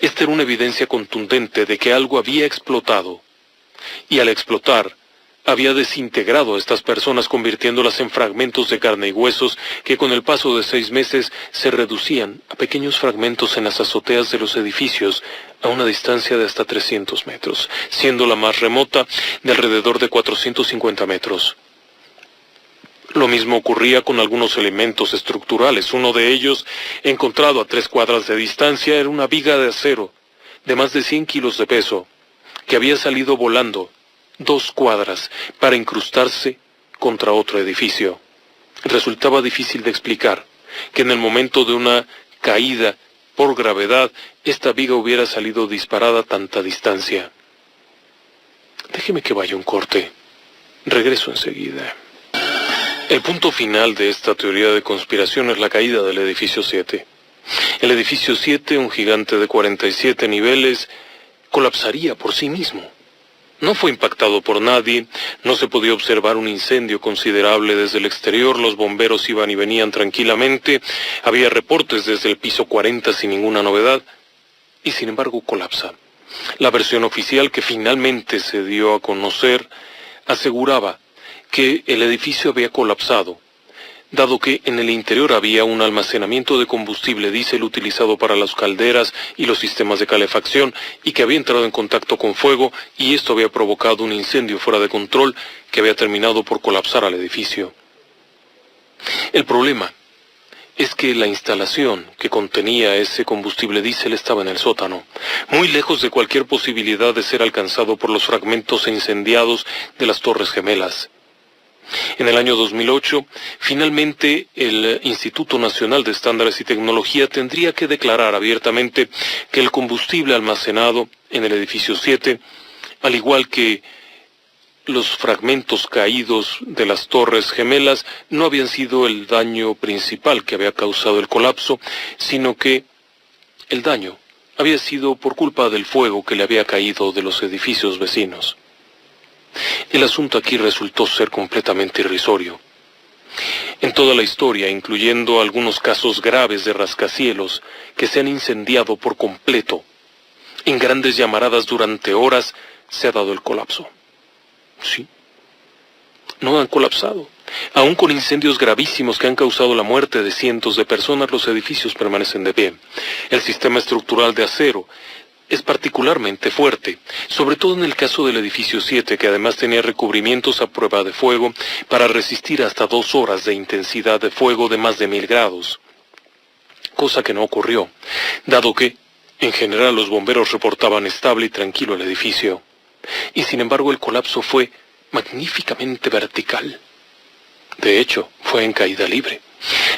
Esta era una evidencia contundente de que algo había explotado, y al explotar, había desintegrado a estas personas convirtiéndolas en fragmentos de carne y huesos que con el paso de 6 meses se reducían a pequeños fragmentos en las azoteas de los edificios a una distancia de hasta 300 metros, siendo la más remota de alrededor de 450 metros. Lo mismo ocurría con algunos elementos estructurales. Uno de ellos, encontrado a 3 cuadras de distancia, era una viga de acero de más de 100 kilos de peso, que había salido volando 2 cuadras para incrustarse contra otro edificio. Resultaba difícil de explicar que en el momento de una caída por gravedad, esta viga hubiera salido disparada a tanta distancia. Déjeme que vaya un corte. Regreso enseguida. El punto final de esta teoría de conspiración es la caída del edificio 7. El edificio 7, un gigante de 47 niveles, colapsaría por sí mismo. No fue impactado por nadie, no se podía observar un incendio considerable desde el exterior, los bomberos iban y venían tranquilamente, había reportes desde el piso 40 sin ninguna novedad, y sin embargo colapsa. La versión oficial que finalmente se dio a conocer aseguraba que el edificio había colapsado, dado que en el interior había un almacenamiento de combustible diésel utilizado para las calderas y los sistemas de calefacción y que había entrado en contacto con fuego y esto había provocado un incendio fuera de control que había terminado por colapsar al edificio. El problema es que la instalación que contenía ese combustible diésel estaba en el sótano, muy lejos de cualquier posibilidad de ser alcanzado por los fragmentos incendiados de las Torres Gemelas. En el año 2008, finalmente el Instituto Nacional de Estándares y Tecnología tendría que declarar abiertamente que el combustible almacenado en el edificio 7, al igual que los fragmentos caídos de las torres gemelas, no habían sido el daño principal que había causado el colapso, sino que el daño había sido por culpa del fuego que le había caído de los edificios vecinos. El asunto aquí resultó ser completamente irrisorio. En toda la historia, incluyendo algunos casos graves de rascacielos que se han incendiado por completo, en grandes llamaradas durante horas, se ha dado el colapso. Sí, no han colapsado. Aún con incendios gravísimos que han causado la muerte de cientos de personas, los edificios permanecen de pie. El sistema estructural de acero es particularmente fuerte, sobre todo en el caso del edificio 7, que además tenía recubrimientos a prueba de fuego para resistir hasta 2 horas de intensidad de fuego de más de 1000 grados. Cosa que no ocurrió, dado que, en general, los bomberos reportaban estable y tranquilo el edificio. Y sin embargo el colapso fue magníficamente vertical. De hecho, fue en caída libre.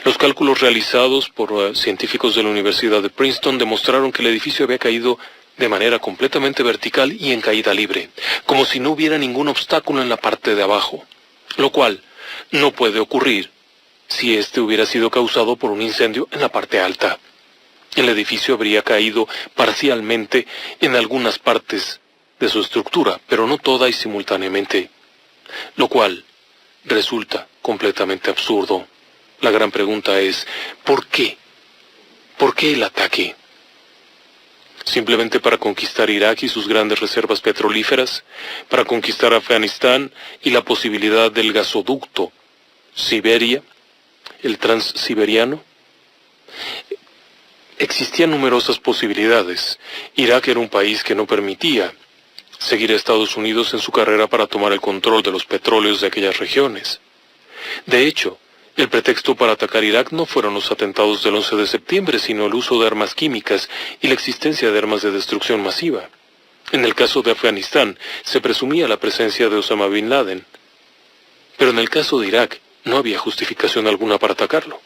Los cálculos realizados por científicos de la Universidad de Princeton demostraron que el edificio había caído de manera completamente vertical y en caída libre, como si no hubiera ningún obstáculo en la parte de abajo, lo cual no puede ocurrir si este hubiera sido causado por un incendio en la parte alta. El edificio habría caído parcialmente en algunas partes de su estructura, pero no toda y simultáneamente, lo cual resulta completamente absurdo. La gran pregunta es, ¿por qué? ¿Por qué el ataque? ¿Simplemente para conquistar Irak y sus grandes reservas petrolíferas? ¿Para conquistar Afganistán y la posibilidad del gasoducto Siberia, el transsiberiano? Existían numerosas posibilidades. Irak era un país que no permitía seguir a Estados Unidos en su carrera para tomar el control de los petróleos de aquellas regiones. De hecho, el pretexto para atacar Irak no fueron los atentados del 11 de septiembre, sino el uso de armas químicas y la existencia de armas de destrucción masiva. En el caso de Afganistán, se presumía la presencia de Osama Bin Laden. Pero en el caso de Irak, no había justificación alguna para atacarlo.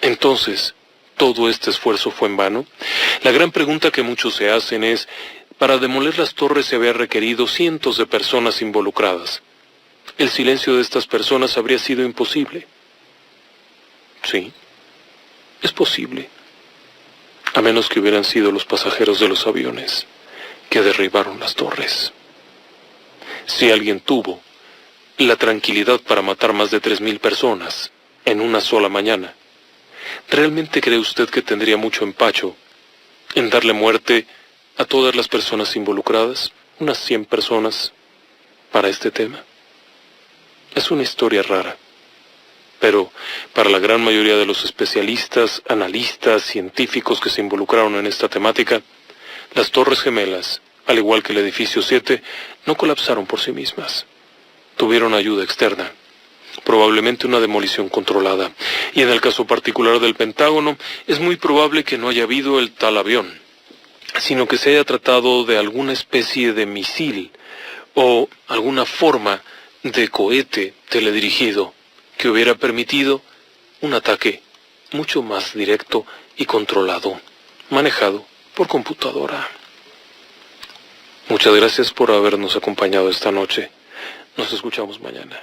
Entonces, ¿todo este esfuerzo fue en vano? La gran pregunta que muchos se hacen es, para demoler las torres se había requerido cientos de personas involucradas. El silencio de estas personas habría sido imposible. Sí, es posible. A menos que hubieran sido los pasajeros de los aviones que derribaron las torres. Si alguien tuvo la tranquilidad para matar más de 3000 personas en una sola mañana, ¿realmente cree usted que tendría mucho empacho en darle muerte a todas las personas involucradas, unas 100 personas, para este tema? Es una historia rara, pero para la gran mayoría de los especialistas, analistas, científicos que se involucraron en esta temática, las Torres Gemelas, al igual que el edificio 7, no colapsaron por sí mismas. Tuvieron ayuda externa, probablemente una demolición controlada, y en el caso particular del Pentágono, es muy probable que no haya habido el tal avión, sino que se haya tratado de alguna especie de misil o alguna forma de cohete teledirigido que hubiera permitido un ataque mucho más directo y controlado, manejado por computadora. Muchas gracias por habernos acompañado esta noche. Nos escuchamos mañana.